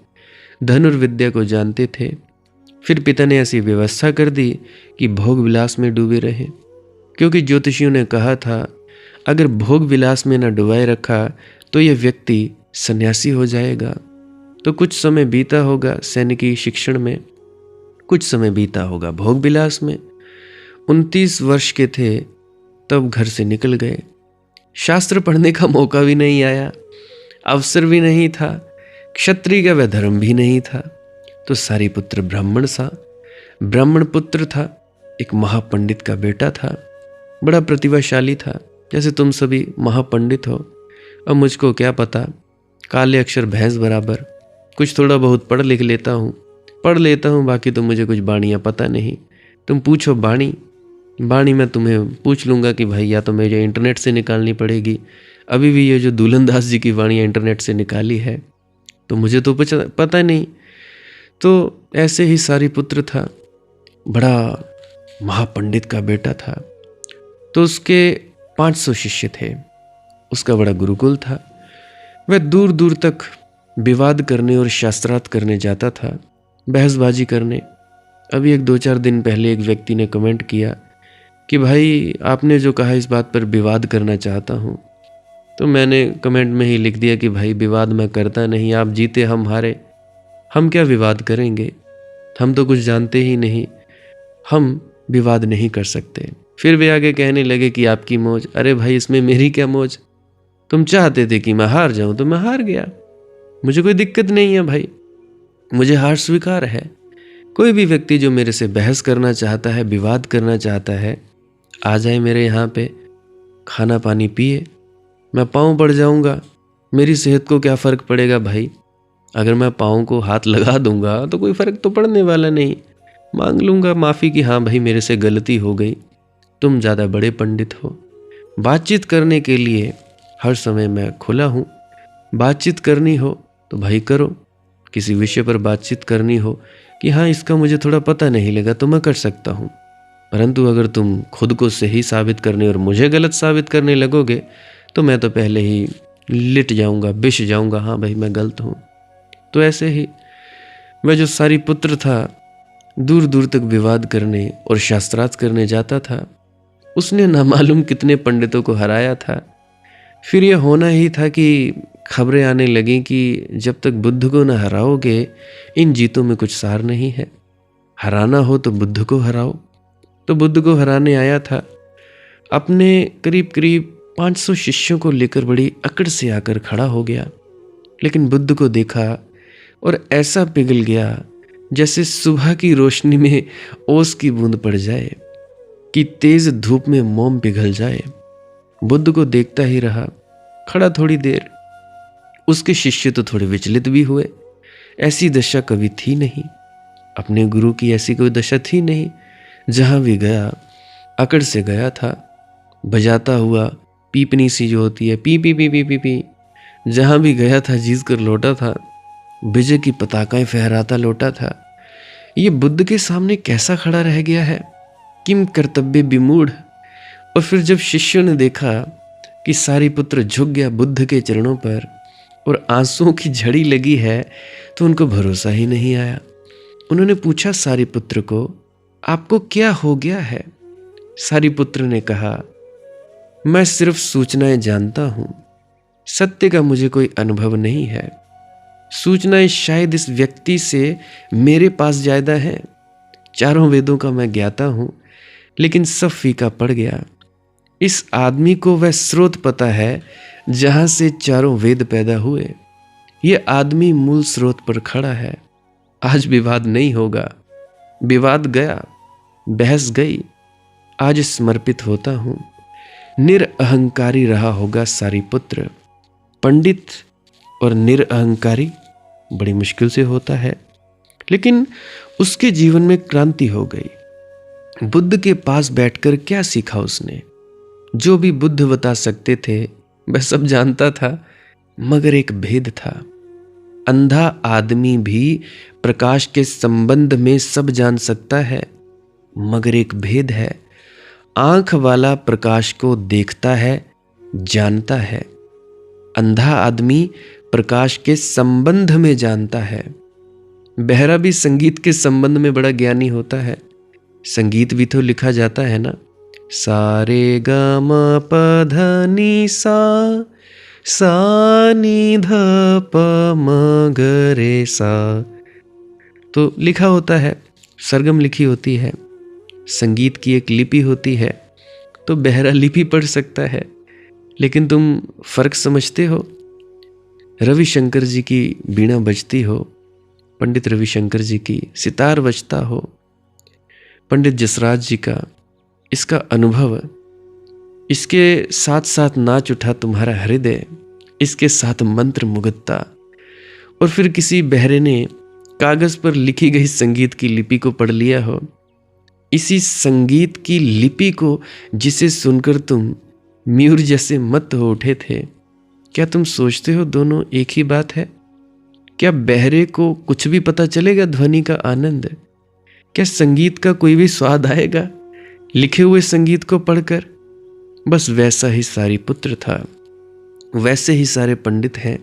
धनुर्विद्या को जानते थे। फिर पिता ने ऐसी व्यवस्था कर दी कि भोग विलास में डूबे रहे, क्योंकि ज्योतिषियों ने कहा था अगर भोग विलास में न डुबाए रखा तो यह व्यक्ति सन्यासी हो जाएगा। तो कुछ समय बीता होगा सैनिकी शिक्षण में, कुछ समय बीता होगा भोग विलास में। 29 वर्ष के थे तब घर से निकल गए। शास्त्र पढ़ने का मौका भी नहीं आया, अवसर भी नहीं था, क्षत्रिय का वह धर्म भी नहीं था। तो सारीपुत्र ब्राह्मण पुत्र था, एक महापंडित का बेटा था, बड़ा प्रतिभाशाली था, जैसे तुम सभी महापंडित हो। अब मुझको क्या पता, काले अक्षर भैंस बराबर, कुछ थोड़ा बहुत पढ़ लेता हूँ, बाकी तो मुझे कुछ बाणियाँ पता नहीं। तुम पूछो बाणी मैं तुम्हें पूछ लूँगा कि भाई या तो मुझे इंटरनेट से निकालनी पड़ेगी। अभी भी ये जो दुल्हनदास जी की वाणियाँ इंटरनेट से निकाली है, तो मुझे तो पता नहीं। तो ऐसे ही सारीपुत्र था, बड़ा महापंडित का बेटा था। तो उसके 500 शिष्य थे, उसका बड़ा गुरुकुल था। वह दूर दूर तक विवाद करने और शास्त्रार्थ करने जाता था, बहसबाजी करने। अभी 1-2-4 दिन पहले एक व्यक्ति ने कमेंट किया कि भाई आपने जो कहा इस बात पर विवाद करना चाहता हूँ। तो मैंने कमेंट में ही लिख दिया कि भाई विवाद मैं करता नहीं, आप जीते हम हारे, हम क्या विवाद करेंगे, हम तो कुछ जानते ही नहीं, हम विवाद नहीं कर सकते। फिर वे आगे कहने लगे कि आपकी मौज। अरे भाई, इसमें मेरी क्या मौज? तुम चाहते थे कि मैं हार जाऊं तो मैं हार गया, मुझे कोई दिक्कत नहीं है भाई, मुझे हार स्वीकार है। कोई भी व्यक्ति जो मेरे से बहस करना चाहता है, विवाद करना चाहता है, आ जाए मेरे यहाँ पे, खाना पानी पिए। मैं पाँव पड़ जाऊँगा, मेरी सेहत को क्या फ़र्क पड़ेगा भाई? अगर मैं पाँव को हाथ लगा दूंगा तो कोई फ़र्क तो पड़ने वाला नहीं। मांग लूँगा माफ़ी कि हाँ भाई मेरे से गलती हो गई, तुम ज़्यादा बड़े पंडित हो। बातचीत करने के लिए हर समय मैं खुला हूँ। बातचीत करनी हो तो भाई करो, किसी विषय पर बातचीत करनी हो कि हाँ इसका मुझे थोड़ा पता नहीं लगा तो मैं कर सकता हूँ, परंतु अगर तुम खुद को सही साबित करने और मुझे गलत साबित करने लगोगे तो मैं तो पहले ही लिट जाऊँगा, बिछ जाऊँगा, हाँ भाई मैं गलत हूँ। तो ऐसे ही वह जो सारिपुत्र था, दूर दूर तक विवाद करने और शास्त्रार्थ करने जाता था। उसने ना मालूम कितने पंडितों को हराया था। फिर यह होना ही था कि खबरें आने लगीं कि जब तक बुद्ध को न हराओगे इन जीतों में कुछ सार नहीं है। हराना हो तो बुद्ध को हराओ। तो बुद्ध को हराने आया था। अपने करीब करीब 500 शिष्यों को लेकर बड़ी अकड़ से आकर खड़ा हो गया। लेकिन बुद्ध को देखा और ऐसा पिघल गया जैसे सुबह की रोशनी में ओस की बूंद पड़ जाए, कि तेज धूप में मोम पिघल जाए। बुद्ध को देखता ही रहा, खड़ा थोड़ी देर। उसके शिष्य तो थोड़े विचलित भी हुए। ऐसी दशा कभी थी नहीं, अपने गुरु की ऐसी कोई दशा थी नहीं। जहां भी गया अकड़ से गया था, बजाता हुआ पीपनी सी जो होती है, P P P P P P. जहां भी गया था जीत कर लौटा था, विजय की पताकाएं फहराता लौटा था। ये बुद्ध के सामने कैसा खड़ा रह गया है, किम कर्तव्य विमूढ़। और फिर जब शिष्यों ने देखा कि सारिपुत्र झुक गया बुद्ध के चरणों पर और आंसुओं की झड़ी लगी है, तो उनको भरोसा ही नहीं आया। उन्होंने पूछा सारिपुत्र को, आपको क्या हो गया है? सारिपुत्र ने कहा, मैं सिर्फ सूचनाएं जानता हूं, सत्य का मुझे कोई अनुभव नहीं है। सूचनाएं शायद इस व्यक्ति से मेरे पास ज्यादा है। चारों वेदों का मैं ज्ञाता हूं, लेकिन सब फीका पड़ गया। इस आदमी को वह स्रोत पता है जहां से चारों वेद पैदा हुए। यह आदमी मूल स्रोत पर खड़ा है। आज विवाद नहीं होगा। विवाद गया, बहस गई। आज समर्पित होता हूं। निरअहंकारी रहा होगा सारिपुत्र। पंडित और निरअहंकारी बड़ी मुश्किल से होता है, लेकिन उसके जीवन में क्रांति हो गई। बुद्ध के पास बैठकर क्या सीखा उसने? जो भी बुद्ध बता सकते थे वह सब जानता था, मगर एक भेद था। अंधा आदमी भी प्रकाश के संबंध में सब जान सकता है, मगर एक भेद है। आंख वाला प्रकाश को देखता है, जानता है। अंधा आदमी प्रकाश के संबंध में जानता है। बहरा भी संगीत के संबंध में बड़ा ज्ञानी होता है। संगीत भी तो लिखा जाता है ना, सारे ग म प ध नि सा, सा नि ध प म ग रे सा, तो लिखा होता है। सरगम लिखी होती है। संगीत की एक लिपि होती है, तो बहरा लिपि पढ़ सकता है। लेकिन तुम फर्क समझते हो? रविशंकर जी की बीणा बजती हो, पंडित रविशंकर जी की सितार बजता हो, पंडित जसराज जी का इसका अनुभव, इसके साथ साथ नाच उठा तुम्हारा हृदय, इसके साथ मंत्र मुग्धता। और फिर किसी बहरे ने कागज पर लिखी गई संगीत की लिपि को पढ़ लिया हो। इसी संगीत की लिपि को जिसे सुनकर तुम म्यूर जैसे मत हो उठे थे। क्या तुम सोचते हो दोनों एक ही बात है? क्या बहरे को कुछ भी पता चलेगा ध्वनि का आनंद? क्या संगीत का कोई भी स्वाद आएगा लिखे हुए संगीत को पढ़कर? बस वैसा ही सारिपुत्र था, वैसे ही सारे पंडित हैं।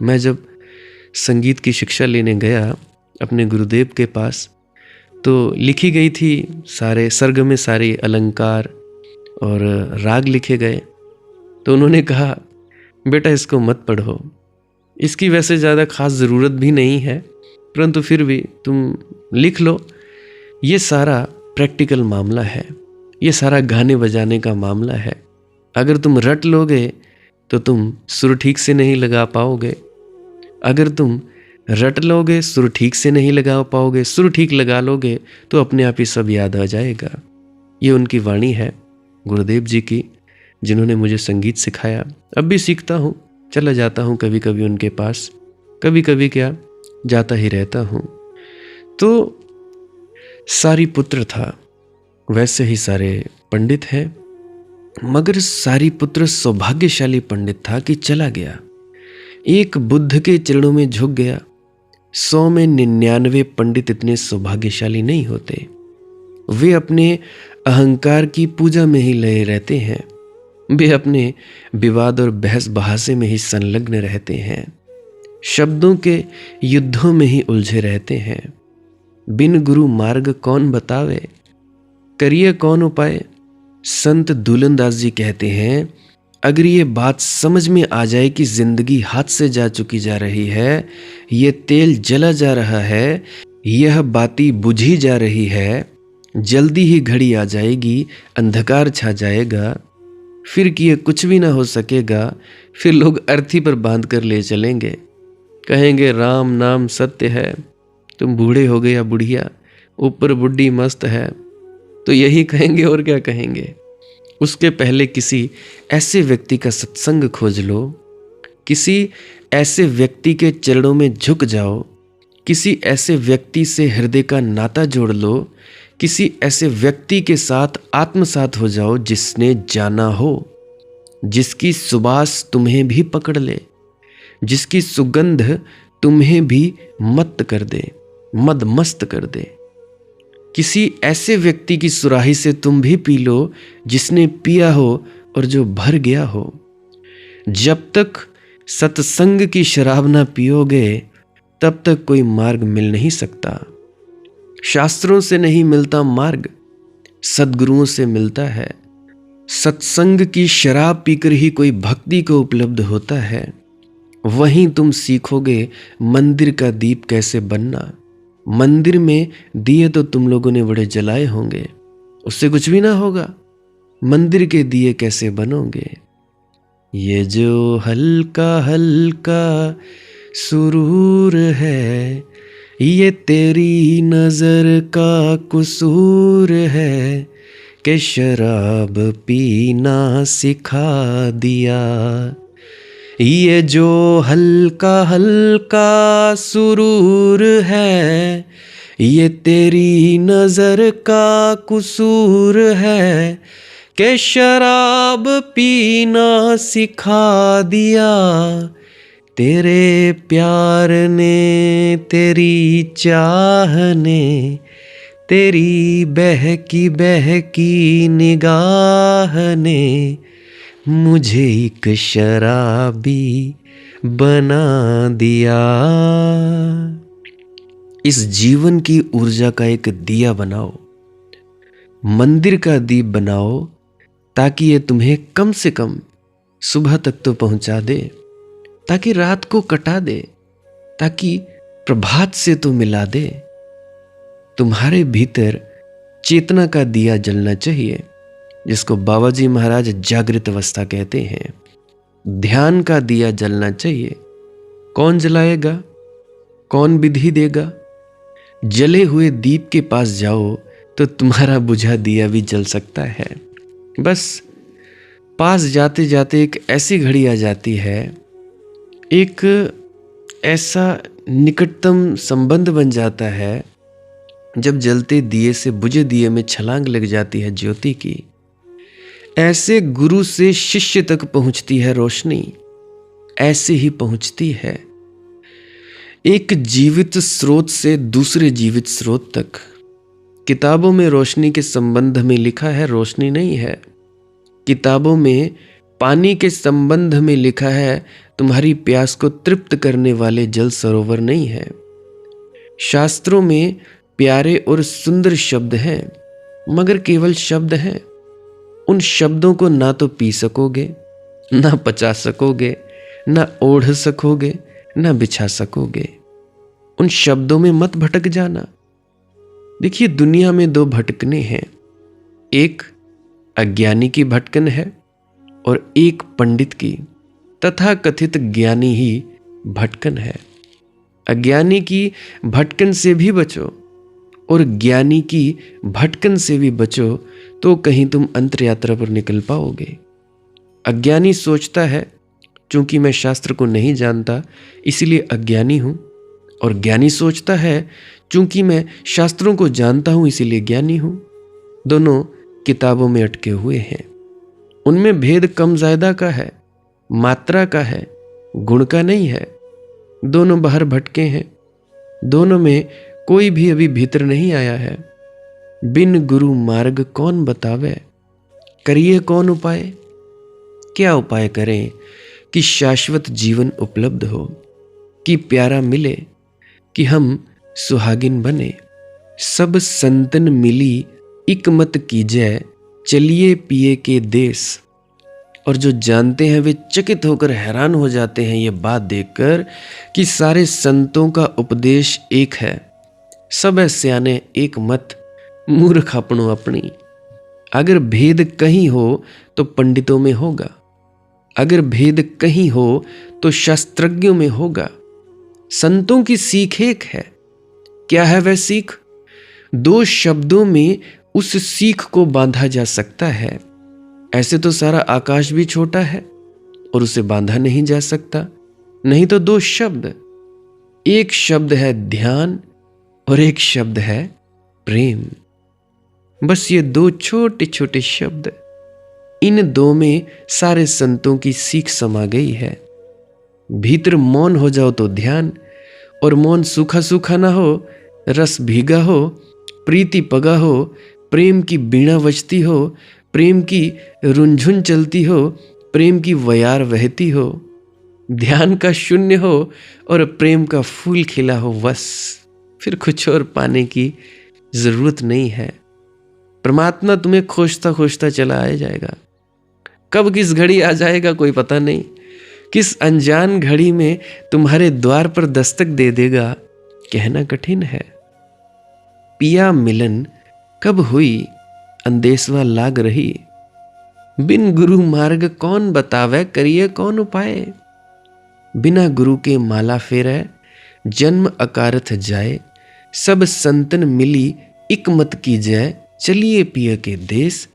मैं जब संगीत की शिक्षा लेने गया अपने गुरुदेव के पास, तो लिखी गई थी सारे सर्ग में सारे अलंकार और राग लिखे गए। तो उन्होंने कहा, बेटा इसको मत पढ़ो, इसकी वैसे ज़्यादा खास ज़रूरत भी नहीं है, परंतु फिर भी तुम लिख लो। ये सारा प्रैक्टिकल मामला है, ये सारा गाने बजाने का मामला है। अगर तुम रट लोगे तो तुम सुर ठीक से नहीं लगा पाओगे। अगर तुम रट लोगे, सुर ठीक से नहीं लगा पाओगे, सुर ठीक लगा लोगे तो अपने आप ही सब याद आ जाएगा। ये उनकी वाणी है गुरुदेव जी की, जिन्होंने मुझे संगीत सिखाया। अब भी सीखता हूँ, चला जाता हूँ कभी कभी उनके पास, कभी कभी क्या जाता ही रहता हूँ। तो सारी पुत्र था, वैसे ही सारे पंडित हैं, मगर सारी पुत्र सौभाग्यशाली पंडित था कि चला गया, एक बुद्ध के चरणों में झुक गया। 100 में 99 पंडित इतने सौभाग्यशाली नहीं होते। वे अपने अहंकार की पूजा में ही लगे रहते हैं, वे अपने विवाद और बहस बहासे में ही संलग्न रहते हैं, शब्दों के युद्धों में ही उलझे रहते हैं। बिन गुरु मार्ग कौन बतावे, करिए कौन उपाय। संत दूलनदास जी कहते हैं, अगर ये बात समझ में आ जाए कि जिंदगी हाथ से जा चुकी जा रही है, ये तेल जला जा रहा है, यह बाती बुझी जा रही है, जल्दी ही घड़ी आ जाएगी, अंधकार छा जाएगा, फिर किए कुछ भी ना हो सकेगा, फिर लोग अर्थी पर बांध कर ले चलेंगे, कहेंगे राम नाम सत्य है, तुम बूढ़े हो गए या बुढ़िया, ऊपर बुढ़ी मस्त है, तो यही कहेंगे और क्या कहेंगे। उसके पहले किसी ऐसे व्यक्ति का सत्संग खोज लो, किसी ऐसे व्यक्ति के चरणों में झुक जाओ, किसी ऐसे व्यक्ति से हृदय का नाता जोड़ लो, किसी ऐसे व्यक्ति के साथ आत्मसात हो जाओ जिसने जाना हो, जिसकी सुबास तुम्हें भी पकड़ ले, जिसकी सुगंध तुम्हें भी मत कर दे, मदमस्त कर दे। किसी ऐसे व्यक्ति की सुराही से तुम भी पी लो जिसने पिया हो और जो भर गया हो। जब तक सत्संग की शराब ना पियोगे तब तक कोई मार्ग मिल नहीं सकता। शास्त्रों से नहीं मिलता मार्ग, सद्गुरुओं से मिलता है। सत्संग की शराब पीकर ही कोई भक्ति को उपलब्ध होता है। वहीं तुम सीखोगे मंदिर का दीप कैसे बनना। मंदिर में दिए तो तुम लोगों ने बड़े जलाए होंगे, उससे कुछ भी ना होगा। मंदिर के दिए कैसे बनोगे। ये जो हल्का हल्का सुरूर है, ये तेरी नजर का कुसूर है कि शराब पीना सिखा दिया। ये जो हल्का हल्का सुरूर है, ये तेरी नजर का कुसूर है कि शराब पीना सिखा दिया। तेरे प्यार ने, तेरी चाह ने, तेरी बहकी बहकी निगाह ने मुझे एक शराबी बना दिया। इस जीवन की ऊर्जा का एक दिया बनाओ, मंदिर का दीप बनाओ, ताकि ये तुम्हें कम से कम सुबह तक तो पहुंचा दे, ताकि रात को कटा दे, ताकि प्रभात से तो मिला दे। तुम्हारे भीतर चेतना का दिया जलना चाहिए, जिसको बाबा जी महाराज जागृत अवस्था कहते हैं। ध्यान का दिया जलना चाहिए। कौन जलाएगा, कौन विधि देगा। जले हुए दीप के पास जाओ तो तुम्हारा बुझा दिया भी जल सकता है। बस पास जाते जाते एक ऐसी घड़ी आ जाती है, एक ऐसा निकटतम संबंध बन जाता है, जब जलते दिए से बुझे दिए में छलांग लग जाती है ज्योति की। ऐसे गुरु से शिष्य तक पहुंचती है रोशनी, ऐसे ही पहुंचती है एक जीवित स्रोत से दूसरे जीवित स्रोत तक। किताबों में रोशनी के संबंध में लिखा है, रोशनी नहीं है। किताबों में पानी के संबंध में लिखा है, तुम्हारी प्यास को तृप्त करने वाले जल सरोवर नहीं है। शास्त्रों में प्यारे और सुंदर शब्द हैं, मगर केवल शब्द हैं। उन शब्दों को ना तो पी सकोगे, ना पचा सकोगे, ना ओढ़ सकोगे, ना बिछा सकोगे। उन शब्दों में मत भटक जाना। देखिए, दुनिया में दो भटकने हैं, एक अज्ञानी की भटकन है और एक पंडित की तथा कथित ज्ञानी ही भटकन है। अज्ञानी की भटकन से भी बचो और ज्ञानी की भटकन से भी बचो, तो कहीं तुम अंतर यात्रा पर निकल पाओगे। अज्ञानी सोचता है चूंकि मैं शास्त्र को नहीं जानता इसलिए अज्ञानी हूं, और ज्ञानी सोचता है चूंकि मैं शास्त्रों को जानता हूं इसीलिए ज्ञानी हूं। दोनों किताबों में अटके हुए हैं। उनमें भेद कम ज्यादा का है, मात्रा का है, गुण का नहीं है। दोनों बाहर भटके हैं। दोनों में कोई भी अभी भीतर नहीं आया है। बिन गुरु मार्ग कौन बतावे, करिए कौन उपाय। क्या उपाय करें कि शाश्वत जीवन उपलब्ध हो, कि प्यारा मिले, कि हम सुहागिन बने। सब संतन मिली इक मत कीजय, चलिए पिए के देश। और जो जानते हैं वे चकित होकर हैरान हो जाते हैं ये बात देखकर कि सारे संतों का उपदेश एक है। सब स्याने एक मत, मूर्ख अपनो अपनी। अगर भेद कहीं हो तो पंडितों में होगा, अगर भेद कहीं हो तो शास्त्रज्ञों में होगा। संतों की सीख एक है। क्या है वह सीख? दो शब्दों में उस सीख को बांधा जा सकता है। ऐसे तो सारा आकाश भी छोटा है और उसे बांधा नहीं जा सकता। नहीं तो दो शब्द, एक शब्द है ध्यान और एक शब्द है प्रेम। बस ये दो छोटे छोटे शब्द, इन दो में सारे संतों की सीख समा गई है। भीतर मौन हो जाओ तो ध्यान, और मौन सूखा सूखा ना हो, रस भीगा हो, प्रीति पगा हो, प्रेम की बीणा बजती हो, प्रेम की रुंझुन चलती हो, प्रेम की वयार बहती हो, ध्यान का शून्य हो और प्रेम का फूल खिला हो। बस फिर कुछ और पाने की जरूरत नहीं है। परमात्मा तुम्हें खोजता खोजता चला आ जाएगा। कब किस घड़ी आ जाएगा कोई पता नहीं। किस अनजान घड़ी में तुम्हारे द्वार पर दस्तक दे देगा, कहना कठिन है। पिया मिलन कब हुई, अंदेशवा लाग रही। बिन गुरु मार्ग कौन बतावे, करिए कौन उपाय। बिना गुरु के माला फेरै, जन्म अकारथ जाए। सब संतन मिली इक मत कीजय, चलिए पिया के देश।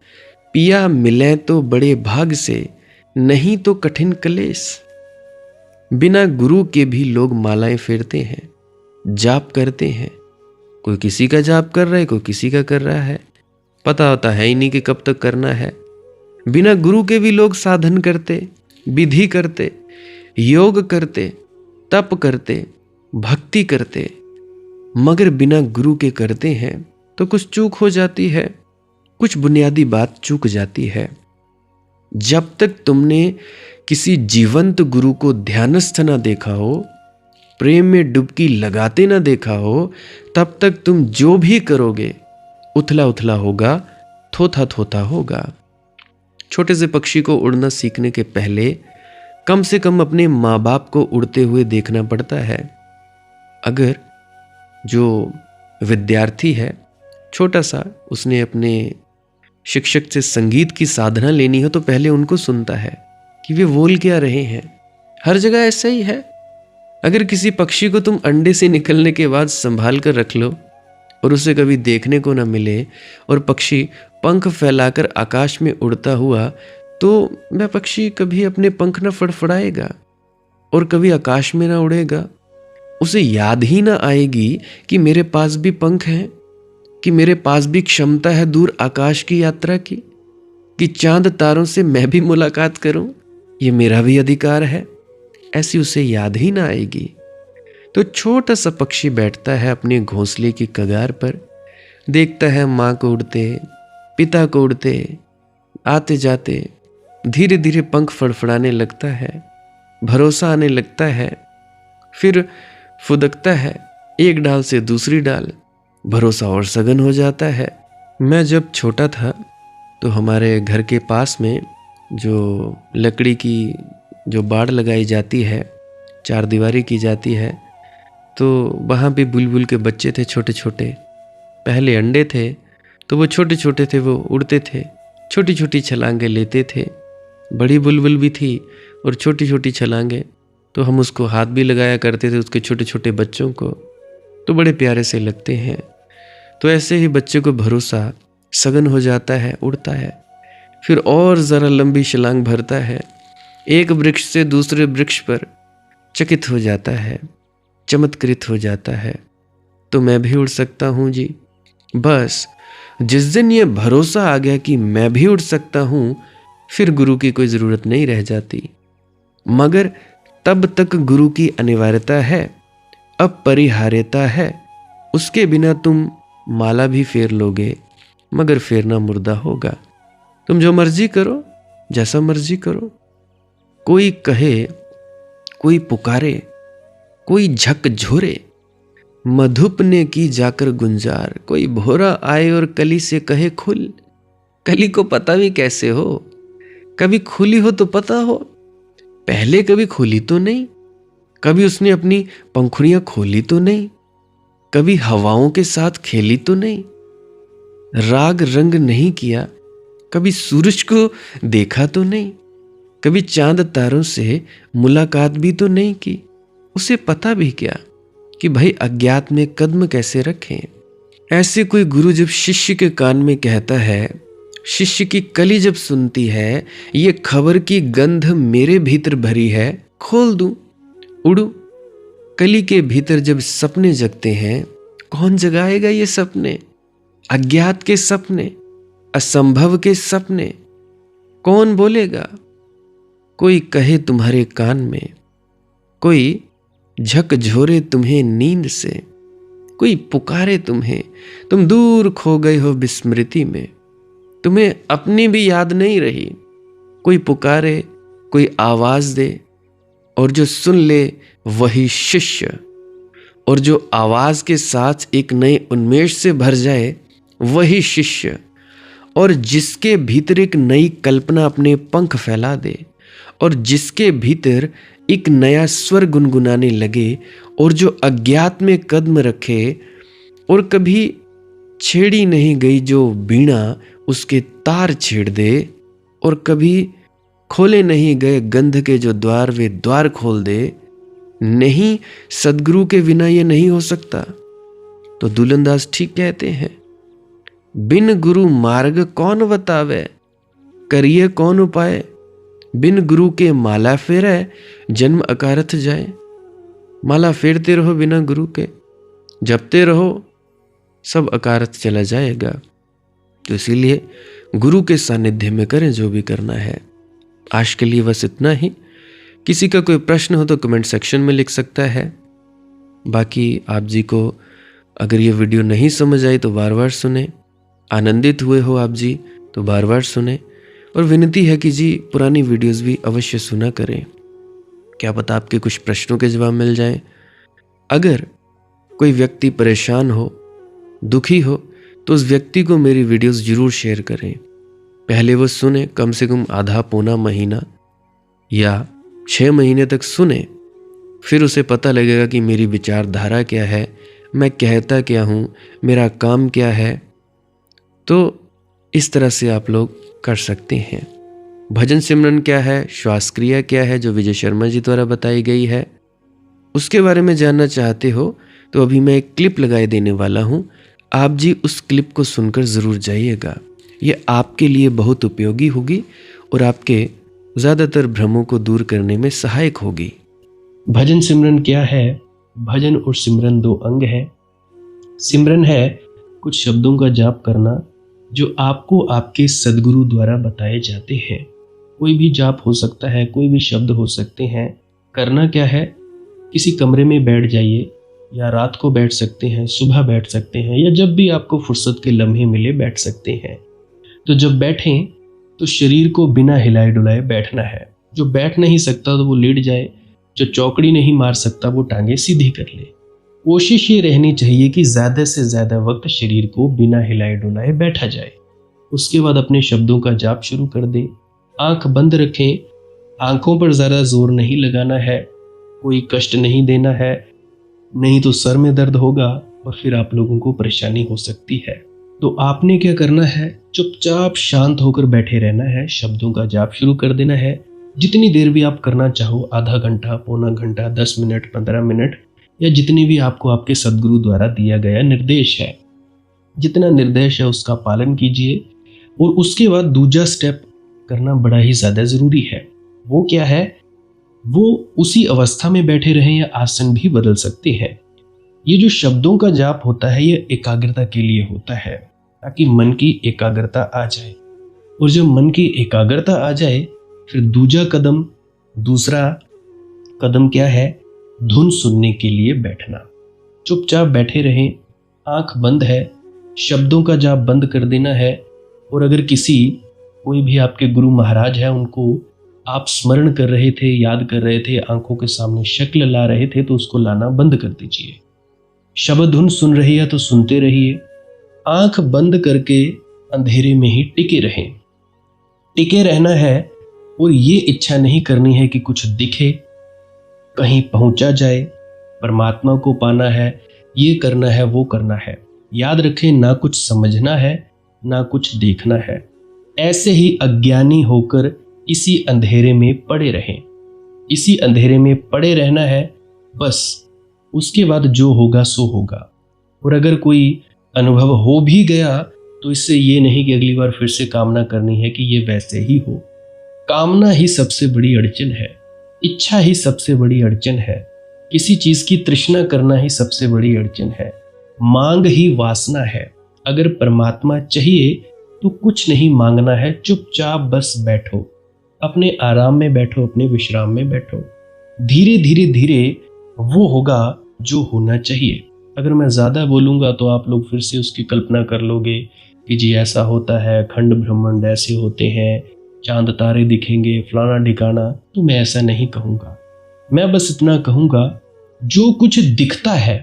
पिया मिले तो बड़े भाग से, नहीं तो कठिन कलेश। बिना गुरु के भी लोग मालाएं फेरते हैं, जाप करते हैं। कोई किसी का जाप कर रहा है, कोई किसी का कर रहा है, पता होता है ही नहीं कि कब तक करना है। बिना गुरु के भी लोग साधन करते, विधि करते, योग करते, तप करते, भक्ति करते, मगर बिना गुरु के करते हैं तो कुछ चूक हो जाती है, कुछ बुनियादी बात चूक जाती है। जब तक तुमने किसी जीवंत गुरु को ध्यानस्थ ना देखा हो, प्रेम में डुबकी लगाते ना देखा हो, तब तक तुम जो भी करोगे उथला उथला होगा, थोथा थोथा होगा। छोटे से पक्षी को उड़ना सीखने के पहले कम से कम अपने माँ बाप को उड़ते हुए देखना पड़ता है। अगर जो विद्यार्थी है छोटा सा, उसने अपने शिक्षक से संगीत की साधना लेनी हो तो पहले उनको सुनता है कि वे बोल क्या रहे हैं। हर जगह ऐसा ही है। अगर किसी पक्षी को तुम अंडे से निकलने के बाद संभाल कर रख लो और उसे कभी देखने को ना मिले और पक्षी पंख फैलाकर आकाश में उड़ता हुआ, तो वह पक्षी कभी अपने पंख ना फड़फड़ाएगा और कभी आकाश में ना उड़ेगा। उसे याद ही ना आएगी कि मेरे पास भी पंख हैं, कि मेरे पास भी क्षमता है दूर आकाश की यात्रा की, कि चांद तारों से मैं भी मुलाकात करूं, ये मेरा भी अधिकार है। ऐसी उसे याद ही ना आएगी। तो छोटा सा पक्षी बैठता है अपने घोंसले की कगार पर, देखता है माँ को उड़ते, पिता को उड़ते, आते जाते, धीरे धीरे पंख फड़फड़ाने लगता है, भरोसा आने लगता है, फिर फुदकता है एक डाल से दूसरी डाल, भरोसा और सघन हो जाता है। मैं जब छोटा था तो हमारे घर के पास में जो लकड़ी की जो बाड़ लगाई जाती है, चार दीवारी की जाती है, तो वहाँ पे बुलबुल के बच्चे थे छोटे छोटे। पहले अंडे थे तो वो छोटे छोटे थे, वो उड़ते थे, छोटी छोटी छलांगे लेते थे। बड़ी बुलबुल भी थी और छोटी छोटी छलांगे, तो हम उसको हाथ भी लगाया करते थे, उसके छोटे छोटे बच्चों को, तो बड़े प्यारे से लगते हैं। तो ऐसे ही बच्चे को भरोसा सघन हो जाता है, उड़ता है, फिर और ज़रा लंबी छलांग भरता है, एक वृक्ष से दूसरे वृक्ष पर चकित हो जाता है, चमत्कृत हो जाता है। तो मैं भी उड़ सकता हूँ जी। बस जिस दिन ये भरोसा आ गया कि मैं भी उड़ सकता हूँ, फिर गुरु की कोई ज़रूरत नहीं रह जाती। मगर तब तक गुरु की अनिवार्यता है, अपरिहार्यता है। उसके बिना तुम माला भी फेर लोगे, मगर फेरना मुर्दा होगा। तुम जो मर्जी करो, जैसा मर्जी करो, कोई कहे, कोई पुकारे, कोई झकझोरे, मधुप ने की जाकर गुंजार, कोई भोरा आए और कली से कहे खुल। कली को पता भी कैसे हो? कभी खुली हो तो पता हो, पहले कभी खुली तो नहीं, कभी उसने अपनी पंखुड़ियां खोली तो नहीं, कभी हवाओं के साथ खेली तो नहीं, राग रंग नहीं किया, कभी सूरज को देखा तो नहीं, कभी चांद तारों से मुलाकात भी तो नहीं की। उसे पता भी क्या कि भाई अज्ञात में कदम कैसे रखें। ऐसे कोई गुरु जब शिष्य के कान में कहता है, शिष्य की कली जब सुनती है, ये खबर की गंध मेरे भीतर भरी है, खोल दूं, उड़ू। कली के भीतर जब सपने जगते हैं, कौन जगाएगा ये सपने? अज्ञात के सपने, असंभव के सपने कौन बोलेगा? कोई कहे तुम्हारे कान में, कोई झकझोरे तुम्हें नींद से, कोई पुकारे तुम्हें, तुम दूर खो गए हो विस्मृति में, तुम्हें अपनी भी याद नहीं रही। कोई पुकारे, कोई आवाज दे, और जो सुन ले वही शिष्य, और जो आवाज के साथ एक नए उन्मेष से भर जाए वही शिष्य, और जिसके भीतर एक नई कल्पना अपने पंख फैला दे, और जिसके भीतर एक नया स्वर गुनगुनाने लगे, और जो अज्ञात में कदम रखे, और कभी छेड़ी नहीं गई जो बीणा उसके तार छेड़ दे, और कभी खोले नहीं गए गंध के जो द्वार वे द्वार खोल दे। नहीं, सदगुरु के बिना ये नहीं हो सकता। तो दुलंदास ठीक कहते हैं, बिन गुरु मार्ग कौन बतावे, करिए कौन उपाय। बिन गुरु के माला फेरे, जन्म अकारथ जाए। माला फेरते रहो बिना गुरु के, जपते रहो, सब अकारथ चला जाएगा। तो इसीलिए गुरु के सानिध्य में करें जो भी करना है। आज के लिए बस इतना ही। किसी का कोई प्रश्न हो तो कमेंट सेक्शन में लिख सकता है। बाकी आप जी को अगर ये वीडियो नहीं समझ आई तो बार बार सुने, आनंदित हुए हो आप जी तो बार बार सुने, और विनती है कि जी पुरानी वीडियोस भी अवश्य सुना करें। क्या पता आपके कुछ प्रश्नों के जवाब मिल जाए। अगर कोई व्यक्ति परेशान हो, दुखी हो, तो उस व्यक्ति को मेरी वीडियोस जरूर शेयर करें। पहले वो सुने, कम से कम आधा पौना महीना या 6 महीने तक सुने, फिर उसे पता लगेगा कि मेरी विचारधारा क्या है, मैं कहता क्या हूँ, मेरा काम क्या है। तो इस तरह से आप लोग कर सकते हैं। भजन सिमरन क्या है, श्वास क्रिया क्या है, जो विजय शर्मा जी द्वारा बताई गई है, उसके बारे में जानना चाहते हो तो अभी मैं एक क्लिप लगाए देने वाला हूँ। आप जी उस क्लिप को सुनकर ज़रूर जाइएगा। ये आपके लिए बहुत उपयोगी होगी और आपके ज़्यादातर भ्रमों को दूर करने में सहायक होगी। भजन सिमरन क्या है? भजन और सिमरन 2 अंग है। सिमरन है कुछ शब्दों का जाप करना जो आपको आपके सदगुरु द्वारा बताए जाते हैं। कोई भी जाप हो सकता है, कोई भी शब्द हो सकते हैं। करना क्या है, किसी कमरे में बैठ जाइए, या रात को बैठ सकते हैं, सुबह बैठ सकते हैं, या जब भी आपको फुर्सत के लम्हे मिले बैठ सकते हैं। तो जब बैठें तो शरीर को बिना हिलाए डुलाए बैठना है। जो बैठ नहीं सकता तो वो लेट जाए, जो चौकड़ी नहीं मार सकता वो टांगे सीधी कर ले। कोशिश ये रहनी चाहिए कि ज़्यादा से ज़्यादा वक्त शरीर को बिना हिलाए डुलाए बैठा जाए। उसके बाद अपने शब्दों का जाप शुरू कर दें। आंख बंद रखें, आंखों पर ज़्यादा जोर नहीं लगाना है, कोई कष्ट नहीं देना है, नहीं तो सर में दर्द होगा और फिर आप लोगों को परेशानी हो सकती है। तो आपने क्या करना है, चुपचाप शांत होकर बैठे रहना है, शब्दों का जाप शुरू कर देना है। जितनी देर भी आप करना चाहो, आधा घंटा, पौना घंटा, 10 मिनट, 15 मिनट, या जितनी भी आपको आपके सदगुरु द्वारा दिया गया निर्देश है, जितना निर्देश है उसका पालन कीजिए। और उसके बाद दूसरा स्टेप करना बड़ा ही ज़्यादा ज़रूरी है। वो क्या है? वो उसी अवस्था में बैठे रहें या आसन भी बदल सकते हैं। ये जो शब्दों का जाप होता है ये एकाग्रता के लिए होता है, ताकि मन की एकाग्रता आ जाए। और जब मन की एकाग्रता आ जाए फिर दूसरा कदम क्या है? धुन सुनने के लिए बैठना। चुपचाप बैठे रहें, आंख बंद है, शब्दों का जाप बंद कर देना है। और अगर कोई भी आपके गुरु महाराज है उनको आप स्मरण कर रहे थे, याद कर रहे थे, आंखों के सामने शक्ल ला रहे थे, तो उसको लाना बंद कर दीजिए। शब्द धुन सुन रही है तो सुनते रहिए, आंख बंद करके अंधेरे में ही टिके रहें। टिके रहना है और ये इच्छा नहीं करनी है कि कुछ दिखे, कहीं पहुंचा जाए, परमात्मा को पाना है, ये करना है, वो करना है। याद रखें, ना कुछ समझना है, ना कुछ देखना है। ऐसे ही अज्ञानी होकर इसी अंधेरे में पड़े रहें। इसी अंधेरे में पड़े रहना है बस। उसके बाद जो होगा सो होगा। और अगर कोई अनुभव हो भी गया तो इससे ये नहीं कि अगली बार फिर से कामना करनी है कि ये वैसे ही हो। कामना ही सबसे बड़ी अड़चन है, इच्छा ही सबसे बड़ी अड़चन है, किसी चीज की तृष्णा करना ही सबसे बड़ी अड़चन है, मांग ही वासना है। अगर परमात्मा चाहिए तो कुछ नहीं मांगना है, चुपचाप बस बैठो, अपने आराम में बैठो, अपने विश्राम में बैठो। धीरे धीरे धीरे वो होगा जो होना चाहिए। अगर मैं ज़्यादा बोलूँगा तो आप लोग फिर से उसकी कल्पना कर लोगे कि जी ऐसा होता है, खंड ब्रह्मांड ऐसे होते हैं, चांद तारे दिखेंगे, फलाना ढिकाना। तो मैं ऐसा नहीं कहूँगा। मैं बस इतना कहूँगा, जो कुछ दिखता है,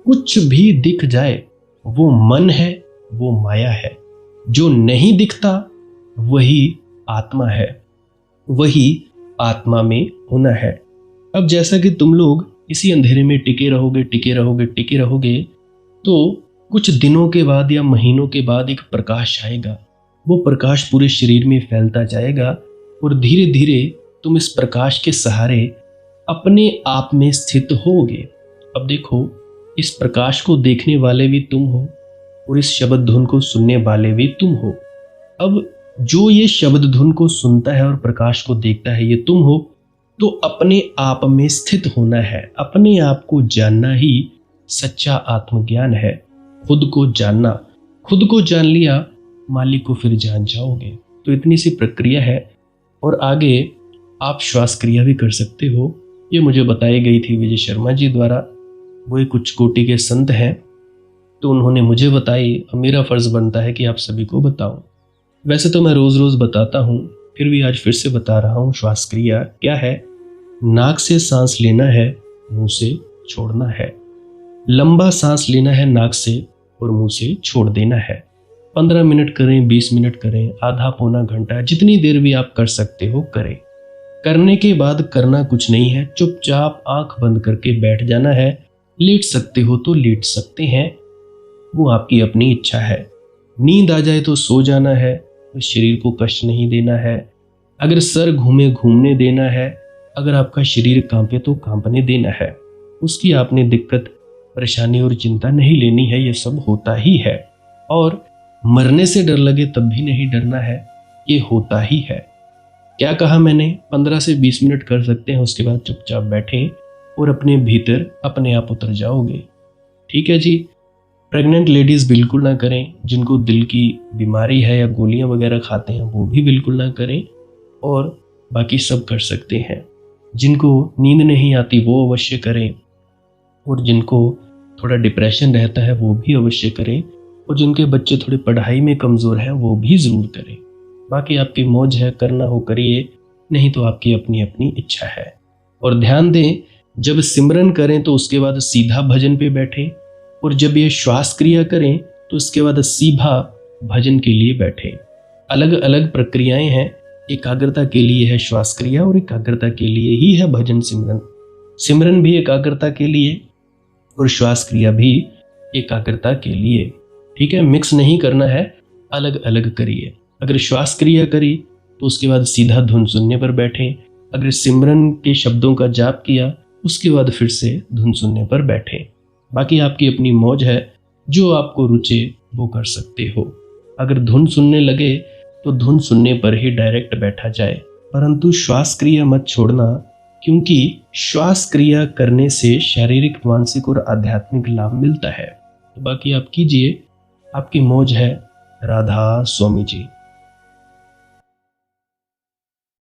कुछ भी दिख जाए, वो मन है, वो माया है। जो नहीं दिखता वही आत्मा है, वही आत्मा में होना है। अब जैसा कि तुम लोग इसी अंधेरे में टिके रहोगे, टिके रहोगे, टिके रहोगे, तो कुछ दिनों के बाद या महीनों के बाद एक प्रकाश आएगा। वो प्रकाश पूरे शरीर में फैलता जाएगा और धीरे धीरे तुम इस प्रकाश के सहारे अपने आप में स्थित होगे। अब देखो, इस प्रकाश को देखने वाले भी तुम हो और इस शब्द धुन को सुनने वाले भी तुम हो। अब जो ये शब्द धुन को सुनता है और प्रकाश को देखता है, ये तुम हो। तो अपने आप में स्थित होना है, अपने आप को जानना ही सच्चा आत्मज्ञान है। खुद को जानना, खुद को जान लिया, मालिक को फिर जान जाओगे। तो इतनी सी प्रक्रिया है। और आगे आप श्वास क्रिया भी कर सकते हो। ये मुझे बताई गई थी विजय शर्मा जी द्वारा। वो एक उच्च कोटि के संत हैं, तो उन्होंने मुझे बताई, और मेरा फर्ज बनता है कि आप सभी को बताऊं। वैसे तो मैं रोज रोज बताता हूं, फिर भी आज फिर से बता रहा हूं। श्वास क्रिया क्या है? नाक से सांस लेना है, मुंह से छोड़ना है। लंबा सांस लेना है नाक से और मुंह से छोड़ देना है। 15 मिनट करें, 20 मिनट करें, आधा पौना घंटा, जितनी देर भी आप कर सकते हो करें। करने के बाद करना कुछ नहीं है, चुपचाप आंख बंद करके बैठ जाना है। लेट सकते हो तो लेट सकते हैं, वो आपकी अपनी इच्छा है। नींद आ जाए तो सो जाना है, तो शरीर को कष्ट नहीं देना है। अगर सर घूमे घूमने देना है, अगर आपका शरीर कांपे तो कांपने देना है। उसकी आपने दिक्कत, परेशानी और चिंता नहीं लेनी है, ये सब होता ही है। और मरने से डर लगे तब भी नहीं डरना है, ये होता ही है। क्या कहा मैंने? 15 से 20 मिनट कर सकते हैं, उसके बाद चुपचाप बैठें और अपने भीतर अपने आप उतर जाओगे। ठीक है जी। प्रेग्नेंट लेडीज़ बिल्कुल ना करें, जिनको दिल की बीमारी है या गोलियां वगैरह खाते हैं वो भी बिल्कुल ना करें, और बाकी सब कर सकते हैं। जिनको नींद नहीं आती वो अवश्य करें, और जिनको थोड़ा डिप्रेशन रहता है वो भी अवश्य करें, और जिनके बच्चे थोड़े पढ़ाई में कमज़ोर हैं वो भी ज़रूर करें। बाकी आपकी मौज है, करना हो करिए, नहीं तो आपकी अपनी अपनी इच्छा है। और ध्यान दें, जब सिमरन करें तो उसके बाद सीधा भजन पे बैठें, और जब ये श्वास क्रिया करें तो उसके बाद सीधा भजन के लिए बैठें। अलग अलग प्रक्रियाएं हैं। एकाग्रता के लिए है श्वास क्रिया और एकाग्रता के लिए ही है भजन सिमरन। सिमरन भी एकाग्रता के लिए और श्वास क्रिया भी एकाग्रता के लिए। ठीक है, मिक्स नहीं करना है, अलग अलग करिए। अगर श्वास क्रिया करी तो उसके बाद सीधा धुन सुनने पर बैठें। अगर सिमरन के शब्दों का जाप किया उसके बाद फिर से धुन सुनने पर बैठें। बाकी आपकी अपनी मौज है, जो आपको रुचे वो कर सकते हो। अगर धुन सुनने लगे तो धुन सुनने पर ही डायरेक्ट बैठा जाए, परंतु श्वास क्रिया मत छोड़ना, क्योंकि श्वास क्रिया करने से शारीरिक, मानसिक और आध्यात्मिक लाभ मिलता है। तो बाकी आप कीजिए, आपकी मौज है। राधा स्वामी जी।